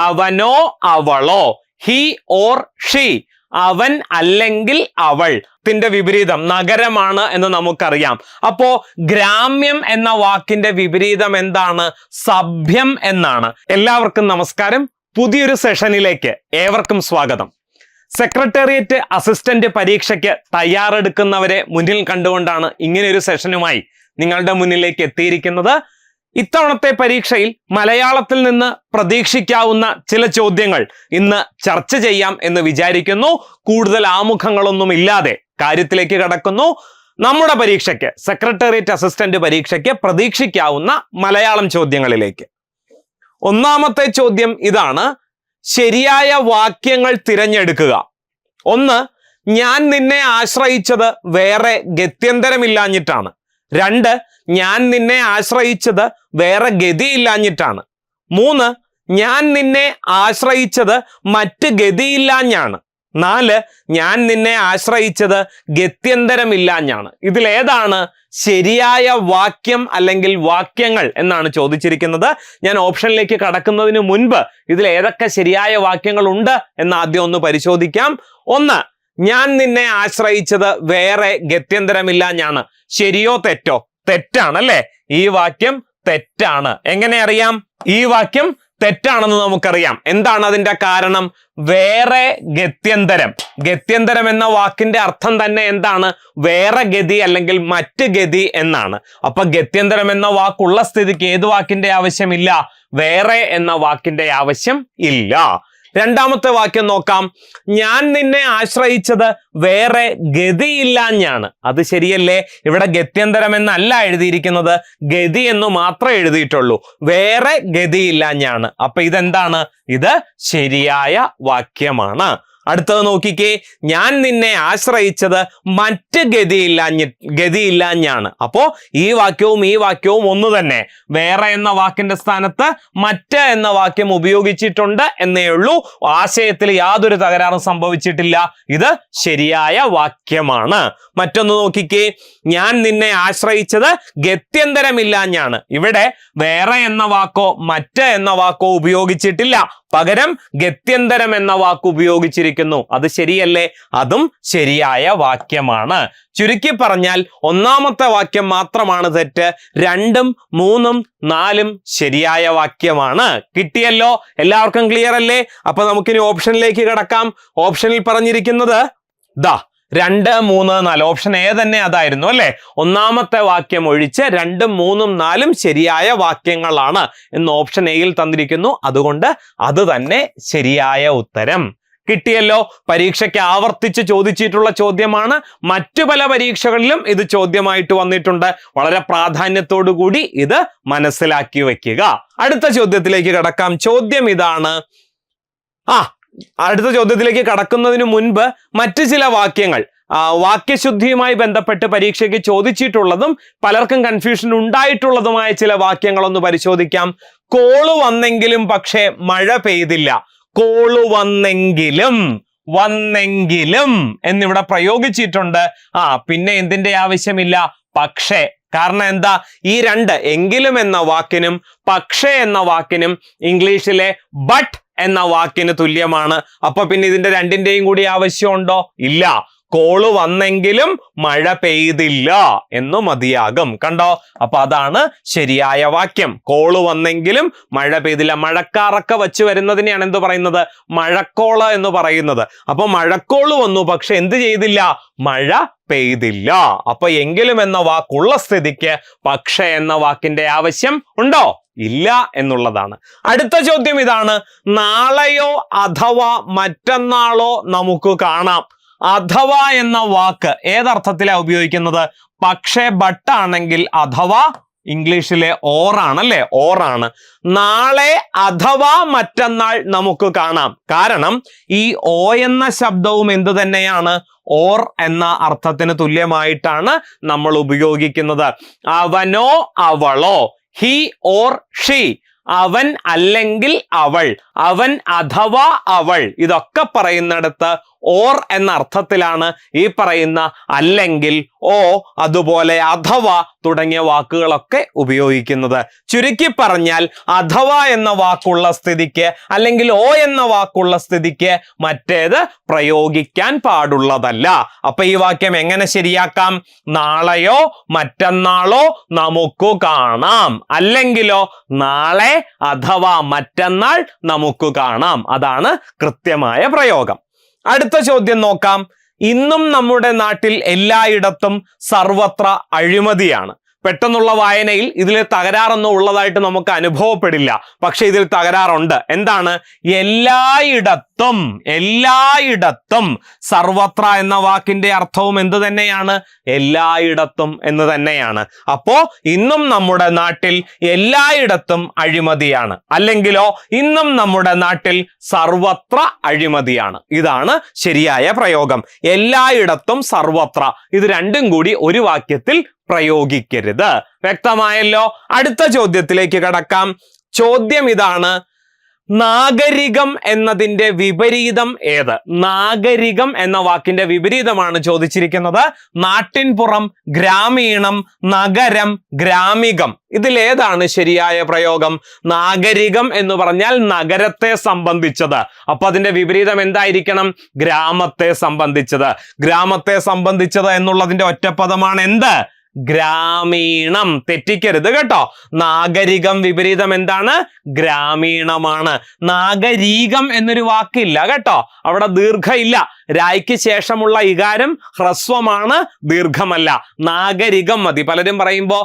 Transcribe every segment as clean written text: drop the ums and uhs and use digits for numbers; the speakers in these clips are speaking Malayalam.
അവനോ അവളോ, ഹി ഓർ ഷീ, അവൻ അല്ലെങ്കിൽ അവൾ. ത്തിന്റെ വിപരീതം നഗരമാണ് എന്ന് നമുക്കറിയാം. അപ്പോ ഗ്രാമ്യം എന്ന വാക്കിന്റെ വിപരീതം എന്താണ്? സഭ്യം എന്നാണ്. എല്ലാവർക്കും നമസ്കാരം. പുതിയൊരു സെഷനിലേക്ക് ഏവർക്കും സ്വാഗതം. സെക്രട്ടേറിയറ്റ് അസിസ്റ്റന്റ് പരീക്ഷയ്ക്ക് തയ്യാറെടുക്കുന്നവരെ മുന്നിൽ കണ്ടുകൊണ്ടാണ് ഇങ്ങനെയൊരു സെഷനുമായി നിങ്ങളുടെ മുന്നിലേക്ക് എത്തിയിരിക്കുന്നത്. ഇത്തവണത്തെ പരീക്ഷയിൽ മലയാളത്തിൽ നിന്ന് പ്രതീക്ഷിക്കാവുന്ന ചില ചോദ്യങ്ങൾ ഇന്ന് ചർച്ച ചെയ്യാം എന്ന് വിചാരിക്കുന്നു. കൂടുതൽ ആമുഖങ്ങളൊന്നും ഇല്ലാതെ കാര്യത്തിലേക്ക് കടക്കുന്നു. നമ്മുടെ പരീക്ഷയ്ക്ക്, സെക്രട്ടേറിയറ്റ് അസിസ്റ്റന്റ് പരീക്ഷയ്ക്ക് പ്രതീക്ഷിക്കാവുന്ന മലയാളം ചോദ്യങ്ങളിലേക്ക്. ഒന്നാമത്തെ ചോദ്യം ഇതാണ്: ശരിയായ വാക്യങ്ങൾ തിരഞ്ഞെടുക്കുക. 1, ഞാൻ നിന്നെ ആശ്രയിച്ചത് വേറെ ഗത്യന്തരമില്ലാഞ്ഞിട്ടാണ്. 2, ഞാൻ നിന്നെ ആശ്രയിച്ചത് വേറെ ഗതിയില്ലാഞ്ഞിട്ടാണ്. 3, ഞാൻ നിന്നെ ആശ്രയിച്ചത് മറ്റ് ഗതിയില്ലാഞ്ഞാണ്. 4, ഞാൻ നിന്നെ ആശ്രയിച്ചത് ഗത്യന്തരമില്ലാഞ്ഞാണ്. ഇതിലേതാണ് ശരിയായ വാക്യം അല്ലെങ്കിൽ വാക്യങ്ങൾ എന്നാണ് ചോദിച്ചിരിക്കുന്നത്. ഞാൻ ഓപ്ഷനിലേക്ക് കടക്കുന്നതിന് മുൻപ് ഇതിൽ ഏതൊക്കെ ശരിയായ വാക്യങ്ങൾ ഉണ്ട് എന്ന് ആദ്യം ഒന്ന് പരിശോധിക്കാം. 1, ഞാൻ നിന്നെ ആശ്രയിച്ചത് വേറെ ഗത്യന്തരമില്ലാഞ്ഞാണ്. ശരിയോ തെറ്റോ? തെറ്റാണല്ലേ. ഈ വാക്യം തെറ്റാണ്. എങ്ങനെ അറിയാം? ഈ വാക്യം തെറ്റാണെന്ന് നമുക്കറിയാം. എന്താണ് അതിന്റെ കാരണം? വേറെ ഗത്യന്തരം. ഗത്യന്തരം എന്ന വാക്കിന്റെ അർത്ഥം തന്നെ എന്താണ്? വേറെ ഗതി അല്ലെങ്കിൽ മറ്റ് ഗതി എന്നാണ്. അപ്പൊ ഗത്യന്തരം എന്ന വാക്കുള്ള സ്ഥിതിക്ക് ഏത് വാക്കിന്റെ ആവശ്യമില്ല? വേറെ എന്ന വാക്കിന്റെ ആവശ്യം ഇല്ല. രണ്ടാമത്തെ വാക്യം നോക്കാം. ഞാൻ നിന്നെ ആശ്രയിച്ചത് വേറെ ഗതിയില്ലാഞ്ഞാണ്. അത് ശരിയല്ലേ? ഇവിടെ ഗത്യന്തരം എന്നല്ല എഴുതിയിരിക്കുന്നത്, ഗതി എന്ന് മാത്രമേ എഴുതിയിട്ടുള്ളൂ. വേറെ ഗതിയില്ലാഞ്ഞാണ്. അപ്പൊ ഇതെന്താണ്? ഇത് ശരിയായ വാക്യമാണ്. അടുത്തത് നോക്കിക്കേ. ഞാൻ നിന്നെ ആശ്രയിച്ചത് മറ്റ് ഗതിയില്ലാഞ്ഞാണ്. അപ്പോ ഈ വാക്യവും ഒന്ന് തന്നെ. വേറെ എന്ന വാക്കിന്റെ സ്ഥാനത്ത് മറ്റ് എന്ന വാക്യം ഉപയോഗിച്ചിട്ടുണ്ട് എന്നേ ഉള്ളൂ. ആശയത്തിൽ യാതൊരു തകരാറും സംഭവിച്ചിട്ടില്ല. ഇത് ശരിയായ വാക്യമാണ്. മറ്റൊന്ന് നോക്കിക്കേ. ഞാൻ നിന്നെ ആശ്രയിച്ചത് ഗത്യന്തരമില്ലാഞ്ഞാണ്. ഇവിടെ വേറെ എന്ന വാക്കോ മറ്റ് എന്ന വാക്കോ ഉപയോഗിച്ചിട്ടില്ല. പകരം ഗത്യന്തരം എന്ന വാക്ക് ഉപയോഗിച്ചിരിക്കുന്നു. അത് ശരിയല്ലേ? അതും ശരിയായ വാക്യമാണ്. ചുരുക്കി പറഞ്ഞാൽ ഒന്നാമത്തെ വാക്യം മാത്രമാണ് തെറ്റ്. 2, 3, 4 ശരിയായ വാക്യമാണ്. കിട്ടിയല്ലോ? എല്ലാവർക്കും ക്ലിയർ അല്ലേ? അപ്പൊ നമുക്കിനി ഓപ്ഷനിലേക്ക് കടക്കാം. ഓപ്ഷനിൽ പറഞ്ഞിരിക്കുന്നത് 2, 3, 4 ഓപ്ഷൻ എ തന്നെ അതായിരുന്നു അല്ലെ. ഒന്നാമത്തെ വാക്യം ഒഴിച്ച് 2, 3, 4 ശരിയായ വാക്യങ്ങളാണ് എന്ന് ഓപ്ഷൻ എയിൽ തന്നിരിക്കുന്നു. അതുകൊണ്ട് അത് തന്നെ ശരിയായ ഉത്തരം. കിട്ടിയല്ലോ? പരീക്ഷയ്ക്ക് ആവർത്തിച്ച് ചോദിച്ചിട്ടുള്ള ചോദ്യമാണ്. മറ്റു പല പരീക്ഷകളിലും ഇത് ചോദ്യമായിട്ട് വന്നിട്ടുണ്ട്. വളരെ പ്രാധാന്യത്തോടു കൂടി ഇത് മനസ്സിലാക്കി വെക്കുക. അടുത്ത ചോദ്യത്തിലേക്ക് കടക്കാം. ചോദ്യം ഇതാണ്. അടുത്ത ചോദ്യത്തിലേക്ക് കടക്കുന്നതിന് മുൻപ് മറ്റു ചില വാക്യങ്ങൾ വാക്യശുദ്ധിയുമായി ബന്ധപ്പെട്ട് പരീക്ഷയ്ക്ക് ചോദിച്ചിട്ടുള്ളതും പലർക്കും കൺഫ്യൂഷൻ ഉണ്ടായിട്ടുള്ളതുമായ ചില വാക്യങ്ങളൊന്ന് പരിശോധിക്കാം. കോള് വന്നെങ്കിലും പക്ഷേ മഴ പെയ്തില്ല. കോള് വന്നെങ്കിലും എന്നിവിടെ പ്രയോഗിച്ചിട്ടുണ്ട്. പിന്നെ എന്തിന്റെ ആവശ്യമില്ല? പക്ഷേ. കാരണം എന്താ? ഈ 2 എങ്കിലും എന്ന വാക്കിനും പക്ഷേ എന്ന വാക്കിനും ഇംഗ്ലീഷിലെ ബട്ട് എന്ന വാക്കിന് തുല്യമാണ്. അപ്പൊ പിന്നെ ഇതിന്റെ രണ്ടിന്റെയും കൂടി ആവശ്യമുണ്ടോ? ഇല്ല. കോള് വന്നെങ്കിലും മഴ പെയ്തില്ല എന്ന് മതിയാകും. കണ്ടോ? അപ്പൊ അതാണ് ശരിയായ വാക്യം. കോള് വന്നെങ്കിലും മഴ പെയ്തില്ല. മഴക്കാറൊക്കെ വച്ച് വരുന്നതിനെയാണ് എന്ത് പറയുന്നത്? മഴക്കോള് എന്ന് പറയുന്നത്. അപ്പൊ മഴക്കോള് വന്നു, പക്ഷെ എന്ത് ചെയ്തില്ല? മഴ പെയ്തില്ല. അപ്പൊ എങ്കിലും എന്ന വാക്കുള്ള സ്ഥിതിക്ക് പക്ഷേ എന്ന വാക്കിന്റെ ആവശ്യം ഉണ്ടോ? ഇല്ല എന്നുള്ളതാണ്. അടുത്ത ചോദ്യം ഇതാണ്. നാളെയോ അഥവാ മറ്റന്നാളോ നമുക്ക് കാണാം. അഥവാ എന്ന വാക്ക് ഏതർത്ഥത്തിലാണ് ഉപയോഗിക്കുന്നത്? പക്ഷേ ബട്ടാണെങ്കിൽ അഥവാ ഇംഗ്ലീഷിലെ ഓറാണല്ലേ, ഓറാണ്. നാളെ അഥവാ മറ്റന്നാൾ നമുക്ക് കാണാം. കാരണം ഈ ഓ എന്ന ശബ്ദവും എന്ത് തന്നെയാണ്? ഓർ എന്ന അർത്ഥത്തിന് തുല്യമായിട്ടാണ് നമ്മൾ ഉപയോഗിക്കുന്നത്. അവനോ അവളോ, ഹി ഓർ ഷീ, അവൻ അല്ലെങ്കിൽ അവൾ, അവൻ അഥവാ അവൾ, ഇതൊക്കെ പറയുന്നിടത്ത് ഓർ എന്ന അർത്ഥത്തിലാണ് ഈ പറയുന്ന അല്ലെങ്കിൽ, ഓ, അതുപോലെ അഥവാ തുടങ്ങിയ വാക്കുകളൊക്കെ ഉപയോഗിക്കുന്നത്. ചുരുക്കി പറഞ്ഞാൽ അഥവാ എന്ന വാക്കുള്ള സ്ഥിതിക്ക് അല്ലെങ്കിൽ ഓ എന്ന വാക്കുള്ള സ്ഥിതിക്ക് മറ്റേത് പ്രയോഗിക്കാൻ പാടുള്ളതല്ല. അപ്പൊ ഈ വാക്യം എങ്ങനെ ശരിയാക്കാം? നാളെയോ മറ്റന്നാളോ നമുക്ക് കാണാം, അല്ലെങ്കിലോ നാളെ അഥവാ മറ്റന്നാൾ നമുക്ക് കാണാം. അതാണ് കൃത്യമായ പ്രയോഗം. അടുത്ത ചോദ്യം നോക്കാം. ഇന്നും നമ്മുടെ നാട്ടിൽ എല്ലായിടത്തും സർവത്ര അഴിമതിയാണ്. പെട്ടെന്നുള്ള വായനയിൽ ഇതിൽ തകരാറൊന്നും ഉള്ളതായിട്ട് നമുക്ക് അനുഭവപ്പെടില്ല, പക്ഷെ ഇതിൽ തകരാറുണ്ട്. എന്താണ്? എല്ലായിടത്തും, എല്ലായിടത്തും. സർവത്ര എന്ന വാക്കിന്റെ അർത്ഥവും എന്ത് തന്നെയാണ്? എല്ലായിടത്തും എന്ന് തന്നെയാണ്. അപ്പോ ഇന്നും നമ്മുടെ നാട്ടിൽ എല്ലായിടത്തും അഴിമതിയാണ്, അല്ലെങ്കിലോ ഇന്നും നമ്മുടെ നാട്ടിൽ സർവത്ര അഴിമതിയാണ്. ഇതാണ് ശരിയായ പ്രയോഗം. എല്ലായിടത്തും സർവത്ര, ഇത് രണ്ടും കൂടി ഒരു വാക്യത്തിൽ പ്രയോഗിക്കരുത്. വ്യക്തമായല്ലോ? അടുത്ത ചോദ്യത്തിലേക്ക് കടക്കാം. ചോദ്യം ഇതാണ്: നാഗരികം എന്നതിന്റെ വിപരീതം ഏത്? നാഗരികം എന്ന വാക്കിന്റെ വിപരീതമാണ് ചോദിച്ചിരിക്കുന്നത്. നാട്ടിൻപുറം, ഗ്രാമീണം, നഗരം, ഗ്രാമികം. ഇതിലേതാണ് ശരിയായ പ്രയോഗം? നാഗരികം എന്ന് പറഞ്ഞാൽ നഗരത്തെ സംബന്ധിച്ചത്. അപ്പൊ അതിന്റെ വിപരീതം എന്തായിരിക്കണം? ഗ്രാമത്തെ സംബന്ധിച്ചത്. ഗ്രാമത്തെ സംബന്ധിച്ചത് എന്നുള്ളതിന്റെ ഒറ്റപ്പദമാണ് എന്ത്? ഗ്രാമീണം. തെറ്റിക്കരുത് കേട്ടോ. നാഗരികം വിപരീതം എന്താണ്? ഗ്രാമീണമാണ്. നാഗരീകം എന്നൊരു വാക്കില്ല കേട്ടോ, അവിടെ ദീർഘ ഇല്ല. രായ്ക്ക് ശേഷമുള്ള ഇകാരം ഹ്രസ്വമാണ്, ദീർഘമല്ല. നാഗരികം മതി. പലരും പറയുമ്പോ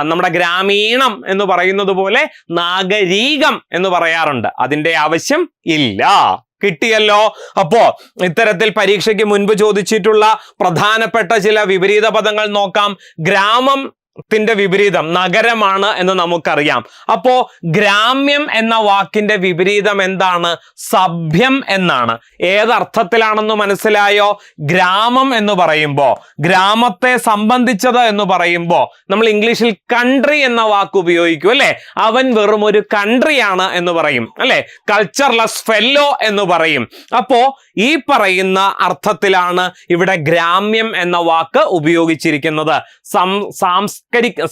നമ്മുടെ ഗ്രാമീണം എന്ന് പറയുന്നത് പോലെ നാഗരീകം എന്ന് പറയാറുണ്ട്. അതിന്റെ ആവശ്യം ഇല്ല. കിട്ടിയല്ലോ? അപ്പോ ഇത്തരത്തിൽ പരീക്ഷയ്ക്ക് മുൻപ് ചോദിച്ചിട്ടുള്ള പ്രധാനപ്പെട്ട ചില വിപരീത പദങ്ങൾ നോക്കാം. ഗ്രാമത്തിന്റെ വിപരീതം നഗരമാണ് എന്ന് നമുക്കറിയാം. അപ്പോ ഗ്രാമ്യം എന്ന വാക്കിന്റെ വിപരീതം എന്താണ്? സഭ്യം എന്നാണ്. ഏതർത്ഥത്തിലാണെന്ന് മനസ്സിലായോ? ഗ്രാമം എന്ന് പറയുമ്പോ, ഗ്രാമത്തെ സംബന്ധിച്ചത് എന്ന് പറയുമ്പോ നമ്മൾ ഇംഗ്ലീഷിൽ കൺട്രി എന്ന വാക്ക് ഉപയോഗിക്കും അല്ലെ? അവൻ വെറും ഒരു കൺട്രിയാണ് എന്ന് പറയും അല്ലെ? കൾച്ചർലെസ് ഫെല്ലോ എന്ന് പറയും. അപ്പോ ഈ പറയുന്ന അർത്ഥത്തിലാണ് ഇവിടെ ഗ്രാമ്യം എന്ന വാക്ക് ഉപയോഗിച്ചിരിക്കുന്നത്.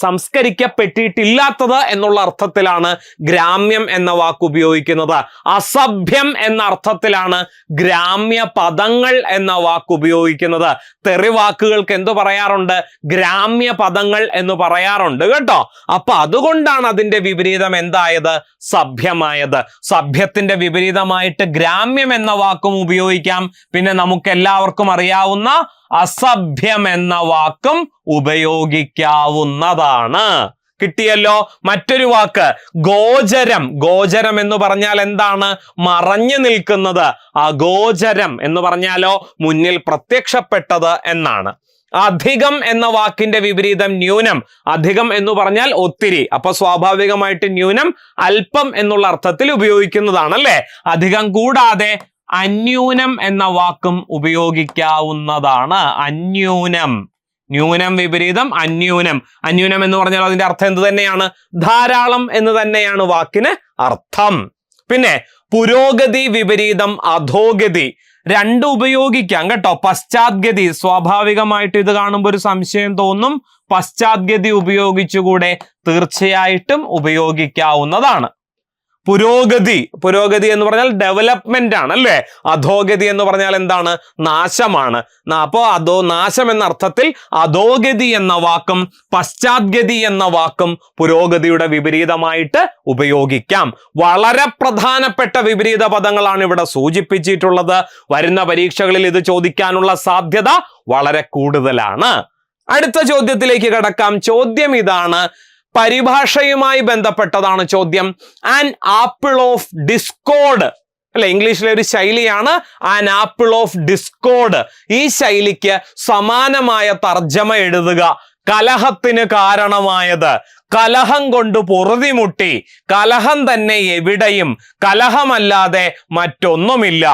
സംസ്കരിക്കപ്പെട്ടിട്ടില്ലാത്തത് എന്നുള്ള അർത്ഥത്തിലാണ് ഗ്രാമ്യം എന്ന വാക്ക് ഉപയോഗിക്കുന്നത്. അസഭ്യം എന്ന അർത്ഥത്തിലാണ് ഗ്രാമ്യ പദങ്ങൾ എന്ന വാക്ക് ഉപയോഗിക്കുന്നത്. തെറിവാക്കുകൾക്ക് എന്തു പറയാറുണ്ട്? ഗ്രാമ്യ പദങ്ങൾ എന്ന് പറയാറുണ്ട് കേട്ടോ. അപ്പൊ അതുകൊണ്ടാണ് അതിന്റെ വിപരീതം എന്തായത്? സഭ്യമായത്. സഭ്യത്തിന്റെ വിപരീതമായിട്ട് ഗ്രാമ്യം എന്ന വാക്കും ഉപയോഗിക്കാം. പിന്നെ നമുക്ക് എല്ലാവർക്കും അറിയാവുന്ന അസഭ്യം എന്ന വാക്കും ഉപയോഗിക്കാവുന്നതാണ്. കിട്ടിയല്ലോ? മറ്റൊരു വാക്ക് ഗോചരം. ഗോചരം എന്ന് പറഞ്ഞാൽ എന്താണ്? മറഞ്ഞു നിൽക്കുന്നത്. അഗോചരം എന്ന് പറഞ്ഞാലോ മുന്നിൽ പ്രത്യക്ഷപ്പെട്ടത് എന്നാണ്. അധികം എന്ന വാക്കിന്റെ വിപരീതം ന്യൂനം. അധികം എന്ന് പറഞ്ഞാൽ ഒത്തിരി. അപ്പൊ സ്വാഭാവികമായിട്ട് ന്യൂനം അല്പം എന്നുള്ള അർത്ഥത്തിൽ ഉപയോഗിക്കുന്നതാണ് അല്ലെ? അധികം കൂടാതെ അന്യൂനം എന്ന വാക്കും ഉപയോഗിക്കാവുന്നതാണ്. അന്യൂനം. ന്യൂനം വിപരീതം അന്യൂനം. അന്യൂനം എന്ന് പറഞ്ഞാൽ അതിന്റെ അർത്ഥം എന്ത് തന്നെയാണ്? ധാരാളം എന്ന് തന്നെയാണ് വാക്കിന് അർത്ഥം. പിന്നെ പുരോഗതി വിപരീതം അധോഗതി. രണ്ടും ഉപയോഗിക്കാം കേട്ടോ. പശ്ചാത്ഗതി, സ്വാഭാവികമായിട്ട് ഇത് കാണുമ്പോൾ ഒരു സംശയം തോന്നും, പശ്ചാത്ഗതി ഉപയോഗിച്ചുകൂടെ? തീർച്ചയായിട്ടും ഉപയോഗിക്കാവുന്നതാണ്. പുരോഗതി, പുരോഗതി എന്ന് പറഞ്ഞാൽ ഡെവലപ്മെന്റ് ആണ് അല്ലേ? അധോഗതി എന്ന് പറഞ്ഞാൽ എന്താണ്? നാശമാണ്. അപ്പോ നാശം എന്ന അർത്ഥത്തിൽ അധോഗതി എന്ന വാക്കും പശ്ചാത്ഗതി എന്ന വാക്കും പുരോഗതിയുടെ വിപരീതമായിട്ട് ഉപയോഗിക്കാം. വളരെ പ്രധാനപ്പെട്ട വിപരീത പദങ്ങളാണ് ഇവിടെ സൂചിപ്പിച്ചിട്ടുള്ളത്. വരുന്ന പരീക്ഷകളിൽ ഇത് ചോദിക്കാനുള്ള സാധ്യത വളരെ കൂടുതലാണ്. അടുത്ത ചോദ്യത്തിലേക്ക് കടക്കാം. ചോദ്യം ഇതാണ്, പരിഭാഷയുമായി ബന്ധപ്പെട്ടതാണ് ചോദ്യം. ആൻ ആപ്പിൾ ഓഫ് ഡിസ്കോർഡ് അല്ലെ? ഇംഗ്ലീഷിലെ ഒരു ശൈലിയാണ് ആൻ ആപ്പിൾ ഓഫ് ഡിസ്കോർഡ്. ഈ ശൈലിക്ക് സമാനമായ തർജ്ജമ എഴുതുക. കലഹത്തിന് കാരണമായത്. കലഹം കൊണ്ട് പൊറുതിമുട്ടി, കലഹം തന്നെ എവിടെയും, കലഹമല്ലാതെ മറ്റൊന്നുമില്ല.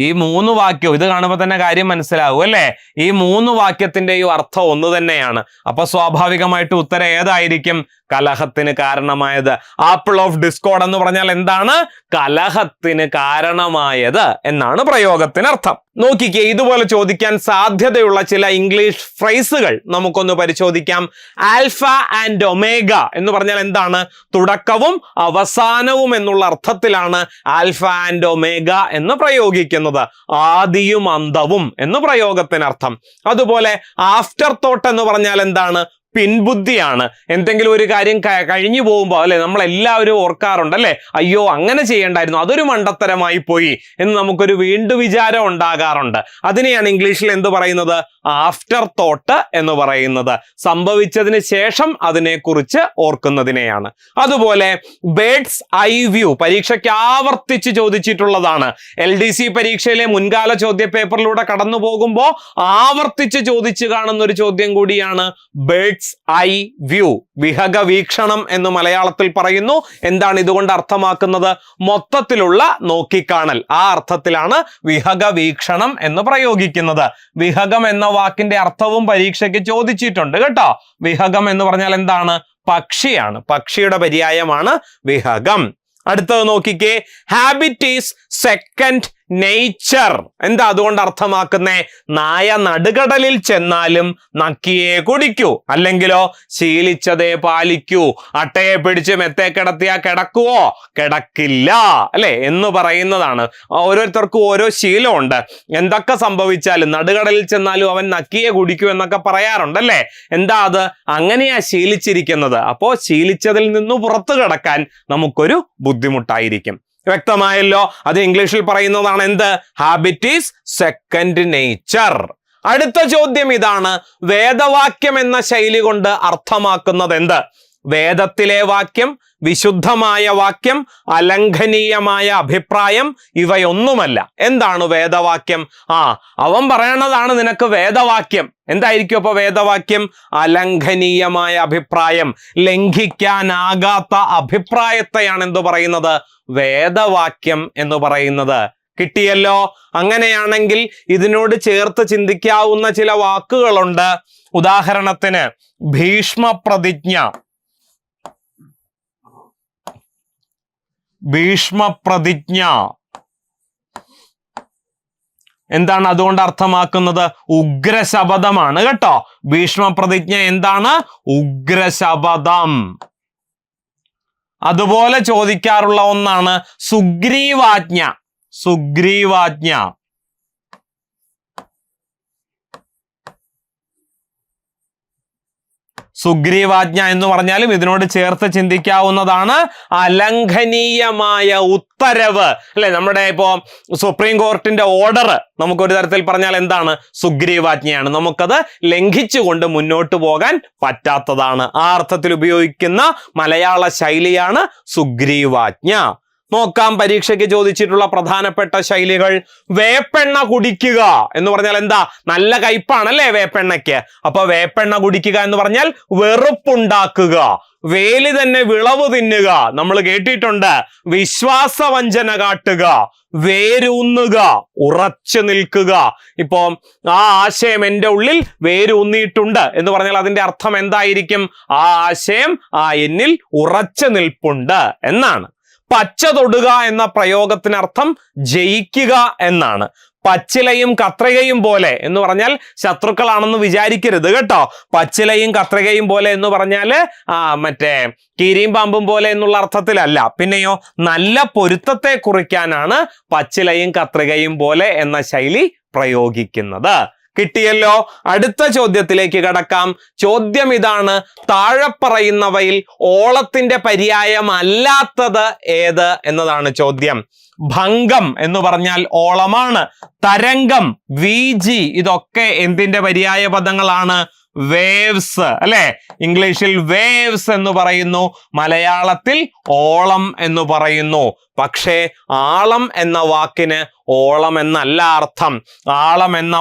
ഈ 3 വാക്യം ഇത് കാണുമ്പോൾ തന്നെ കാര്യം മനസ്സിലാവും അല്ലേ? ഈ 3 വാക്യത്തിന്റെയും അർത്ഥം ഒന്ന് തന്നെയാണ്. അപ്പൊ സ്വാഭാവികമായിട്ട് ഉത്തരം ഏതായിരിക്കും? കലഹത്തിന് കാരണമായത്. ആപ്പിൾ ഓഫ് ഡിസ്കോർഡ് എന്ന് പറഞ്ഞാൽ എന്താണ്? കലഹത്തിന് കാരണമായത് എന്നാണ് പ്രയോഗത്തിനർത്ഥം. നോക്കിക്കേ, ഇതുപോലെ ചോദിക്കാൻ സാധ്യതയുള്ള ചില ഇംഗ്ലീഷ് ഫ്രേസുകൾ നമുക്കൊന്ന് പരിശോധിക്കാം. ആൽഫ ആൻഡ് ഒമേഗ എന്ന് പറഞ്ഞാൽ എന്താണ്? തുടക്കവും അവസാനവും എന്നുള്ള അർത്ഥത്തിലാണ് ആൽഫ ആൻഡ് ഒമേഗ എന്ന് പ്രയോഗിക്കുന്നത്. ആദിയും അന്തവും എന്ന് പ്രയോഗത്തിനർത്ഥം. അതുപോലെ ആഫ്റ്റർ തോട്ട് എന്ന് പറഞ്ഞാൽ എന്താണ്? പിൻബുദ്ധിയാണ്. എന്തെങ്കിലും ഒരു കാര്യം കഴിഞ്ഞു പോകുമ്പോൾ അല്ലെ, നമ്മളെല്ലാവരും ഓർക്കാറുണ്ട് അല്ലെ, അയ്യോ അങ്ങനെ ചെയ്യണ്ടായിരുന്നു, അതൊരു മണ്ടത്തരമായി പോയി എന്ന് നമുക്കൊരു വീണ്ടും വിചാരം ഉണ്ടാകാറുണ്ട്. അതിനെയാണ് ഇംഗ്ലീഷിൽ എന്ത് പറയുന്നത്? ആഫ്റ്റർ തോട്ട് എന്ന് പറയുന്നത്. സംഭവിച്ചതിന് ശേഷം അതിനെക്കുറിച്ച് ഓർക്കുന്നതിനെയാണ്. അതുപോലെ ബേർഡ്സ് ഐ വ്യൂ പരീക്ഷയ്ക്ക് ആവർത്തിച്ച് ചോദിച്ചിട്ടുള്ളതാണ്. LDC പരീക്ഷയിലെ മുൻകാല ചോദ്യ പേപ്പറിലൂടെ കടന്നു പോകുമ്പോൾ ആവർത്തിച്ച് ചോദിച്ചു കാണുന്ന ഒരു ചോദ്യം കൂടിയാണ് ബേർഡ്സ് ഐ വ്യൂ, വിഹഗ വീക്ഷണം എന്ന് മലയാളത്തിൽ പറയുന്നു. എന്താണ് ഇതുകൊണ്ട് അർത്ഥമാക്കുന്നത്? മൊത്തത്തിലുള്ള നോക്കിക്കാണൽ. ആ അർത്ഥത്തിലാണ് വിഹഗ വീക്ഷണം എന്ന് പ്രയോഗിക്കുന്നത്. വിഹഗം എന്ന വാക്കിന്റെ അർത്ഥവും പരീക്ഷയ്ക്ക് ചോദിച്ചിട്ടുണ്ട് കേട്ടോ. വിഹഗം എന്ന് പറഞ്ഞാൽ എന്താണ്? പക്ഷിയാണ്. പക്ഷിയുടെ പര്യായമാണ് വിഹഗം. അടുത്തത് നോക്കിക്കേ, ഹാബിറ്റ് ഈസ് സെക്കൻഡ് നേച്ചർ. എന്താ അതുകൊണ്ട് അർത്ഥമാക്കുന്നേ? നായ നടുകടലിൽ ചെന്നാലും നക്കിയേ കുടിക്കൂ, അല്ലെങ്കിലോ ശീലിച്ചതേ പാലിക്കൂ. അട്ടയെ പിടിച്ച് മെത്തേ കിടത്തിയാ കിടക്കുവോ? കിടക്കില്ല അല്ലെ എന്ന് പറയുന്നതാണ്. ഓരോരുത്തർക്കും ഓരോ ശീലമുണ്ട്. എന്തൊക്കെ സംഭവിച്ചാലും നടുകടലിൽ ചെന്നാലും അവൻ നക്കിയേ കുടിക്കൂ എന്നൊക്കെ പറയാറുണ്ടല്ലേ. എന്താ അത്? അങ്ങനെയാ ശീലിച്ചിരിക്കുന്നത്. അപ്പോ ശീലിച്ചതിൽ നിന്നു പുറത്തു കടക്കാൻ നമുക്കൊരു ബുദ്ധിമുട്ടായിരിക്കും. വ്യക്തമായല്ലോ? അത് ഇംഗ്ലീഷിൽ പറയുന്നതാണ് എന്ത്? Habit is second nature. അടുത്ത ചോദ്യം ഇതാണ്, വേദവാക്യം എന്ന ശൈലി കൊണ്ട് അർത്ഥമാക്കുന്നത് എന്ത്? വേദത്തിലെ വാക്യം, വിശുദ്ധമായ വാക്യം, അലംഘനീയമായ അഭിപ്രായം, ഇവയൊന്നുമല്ല. എന്താണ് വേദവാക്യം? അവൻ പറയണതാണ് നിനക്ക് വേദവാക്യം. എന്തായിരിക്കും അപ്പൊ വേദവാക്യം? അലംഘനീയമായ അഭിപ്രായം, ലംഘിക്കാനാകാത്ത അഭിപ്രായത്തെയാണ് എന്ത് പറയുന്നത്? വേദവാക്യം എന്ന് പറയുന്നത്. കിട്ടിയല്ലോ? അങ്ങനെയാണെങ്കിൽ ഇതിനോട് ചേർത്ത് ചിന്തിക്കാവുന്ന ചില വാക്കുകളുണ്ട്. ഉദാഹരണത്തിന് ഭീഷ്മപ്രതിജ്ഞ. ഭീഷ്മപ്രതിജ്ഞ എന്താണ് അതുകൊണ്ട് അർത്ഥമാക്കുന്നത്? ഉഗ്രശപഥമാണ് കേട്ടോ. ഭീഷ്മപ്രതിജ്ഞ എന്താണ്? ഉഗ്രശപഥം. അതുപോലെ ചോദിക്കാറുള്ള ഒന്നാണ് സുഗ്രീവാജ്ഞ. സുഗ്രീവാജ്ഞ. സുഗ്രീവാജ്ഞ എന്ന് പറഞ്ഞാലും ഇതിനോട് ചേർത്ത് ചിന്തിക്കാവുന്നതാണ് അലംഘനീയമായ ഉത്തരവ് അല്ലെ. നമ്മുടെ ഇപ്പോ സുപ്രീം കോർട്ടിന്റെ ഓർഡർ നമുക്കൊരു തരത്തിൽ പറഞ്ഞാൽ എന്താണ്? സുഗ്രീവാജ്ഞയാണ്. നമുക്കത് ലംഘിച്ചുകൊണ്ട് മുന്നോട്ട് പോകാൻ പറ്റാത്തതാണ്. ആ അർത്ഥത്തിൽ ഉപയോഗിക്കുന്ന മലയാള ശൈലിയാണ് സുഗ്രീവാജ്ഞ. നോക്കാം, പരീക്ഷയ്ക്ക് ചോദിച്ചിട്ടുള്ള പ്രധാനപ്പെട്ട ശൈലികൾ. വേപ്പെണ്ണ കുടിക്കുക എന്ന് പറഞ്ഞാൽ എന്താ? നല്ല കയ്പാണല്ലേ വേപ്പെണ്ണയ്ക്ക്. അപ്പൊ വേപ്പെണ്ണ കുടിക്കുക എന്ന് പറഞ്ഞാൽ വെറുപ്പുണ്ടാക്കുക, വേലി തന്നെ വിളവ് തിന്നുക. നമ്മൾ കേട്ടിട്ടുണ്ട്. വിശ്വാസവഞ്ചന കാട്ടുക, വേരൂന്നുക, ഉറച്ചു നിൽക്കുക. ഇപ്പോ ആ ആശയം എൻ്റെ ഉള്ളിൽ വേരൂന്നിയിട്ടുണ്ട് എന്ന് പറഞ്ഞാൽ അതിന്റെ അർത്ഥം എന്തായിരിക്കും? ആ ആശയം എന്നിൽ ഉറച്ചു നിൽപ്പുണ്ട് എന്നാണ്. പച്ച തൊടുക എന്ന പ്രയോഗത്തിനർത്ഥം ജയിക്കുക എന്നാണ്. പച്ചിലയും കത്രികയും പോലെ എന്ന് പറഞ്ഞാൽ ശത്രുക്കളാണെന്ന് വിചാരിക്കരുത് കേട്ടോ. പച്ചിലയും കത്രികയും പോലെ എന്ന് പറഞ്ഞാല് മറ്റേ കീരിയും പാമ്പും പോലെ എന്നുള്ള അർത്ഥത്തിലല്ല. പിന്നെയോ നല്ല പൊരുത്തത്തെ കുറിക്കാനാണ് പച്ചിലയും കത്രികയും പോലെ എന്ന ശൈലി പ്രയോഗിക്കുന്നത്. കിട്ടിയല്ലോ? അടുത്ത ചോദ്യത്തിലേക്ക് കടക്കാം. ചോദ്യം ഇതാണ്, താഴെ പറയുന്നവയിൽ ഓളത്തിന്റെ പര്യായമല്ലാത്തത് ഏത് എന്നതാണ് ചോദ്യം. ഭംഗം എന്ന് പറഞ്ഞാൽ ഓളമാണ്. തരംഗം, വീജി, ഇതൊക്കെ എന്തിന്റെ പര്യായ പദങ്ങളാണ്? വേവ്സ് അല്ലെ. ഇംഗ്ലീഷിൽ വേവ്സ് എന്ന് പറയുന്നു, മലയാളത്തിൽ ഓളം എന്ന് പറയുന്നു. പക്ഷേ ആളം എന്ന വാക്കിന് ഓളം എന്നല്ല അർത്ഥം. ആളം എന്ന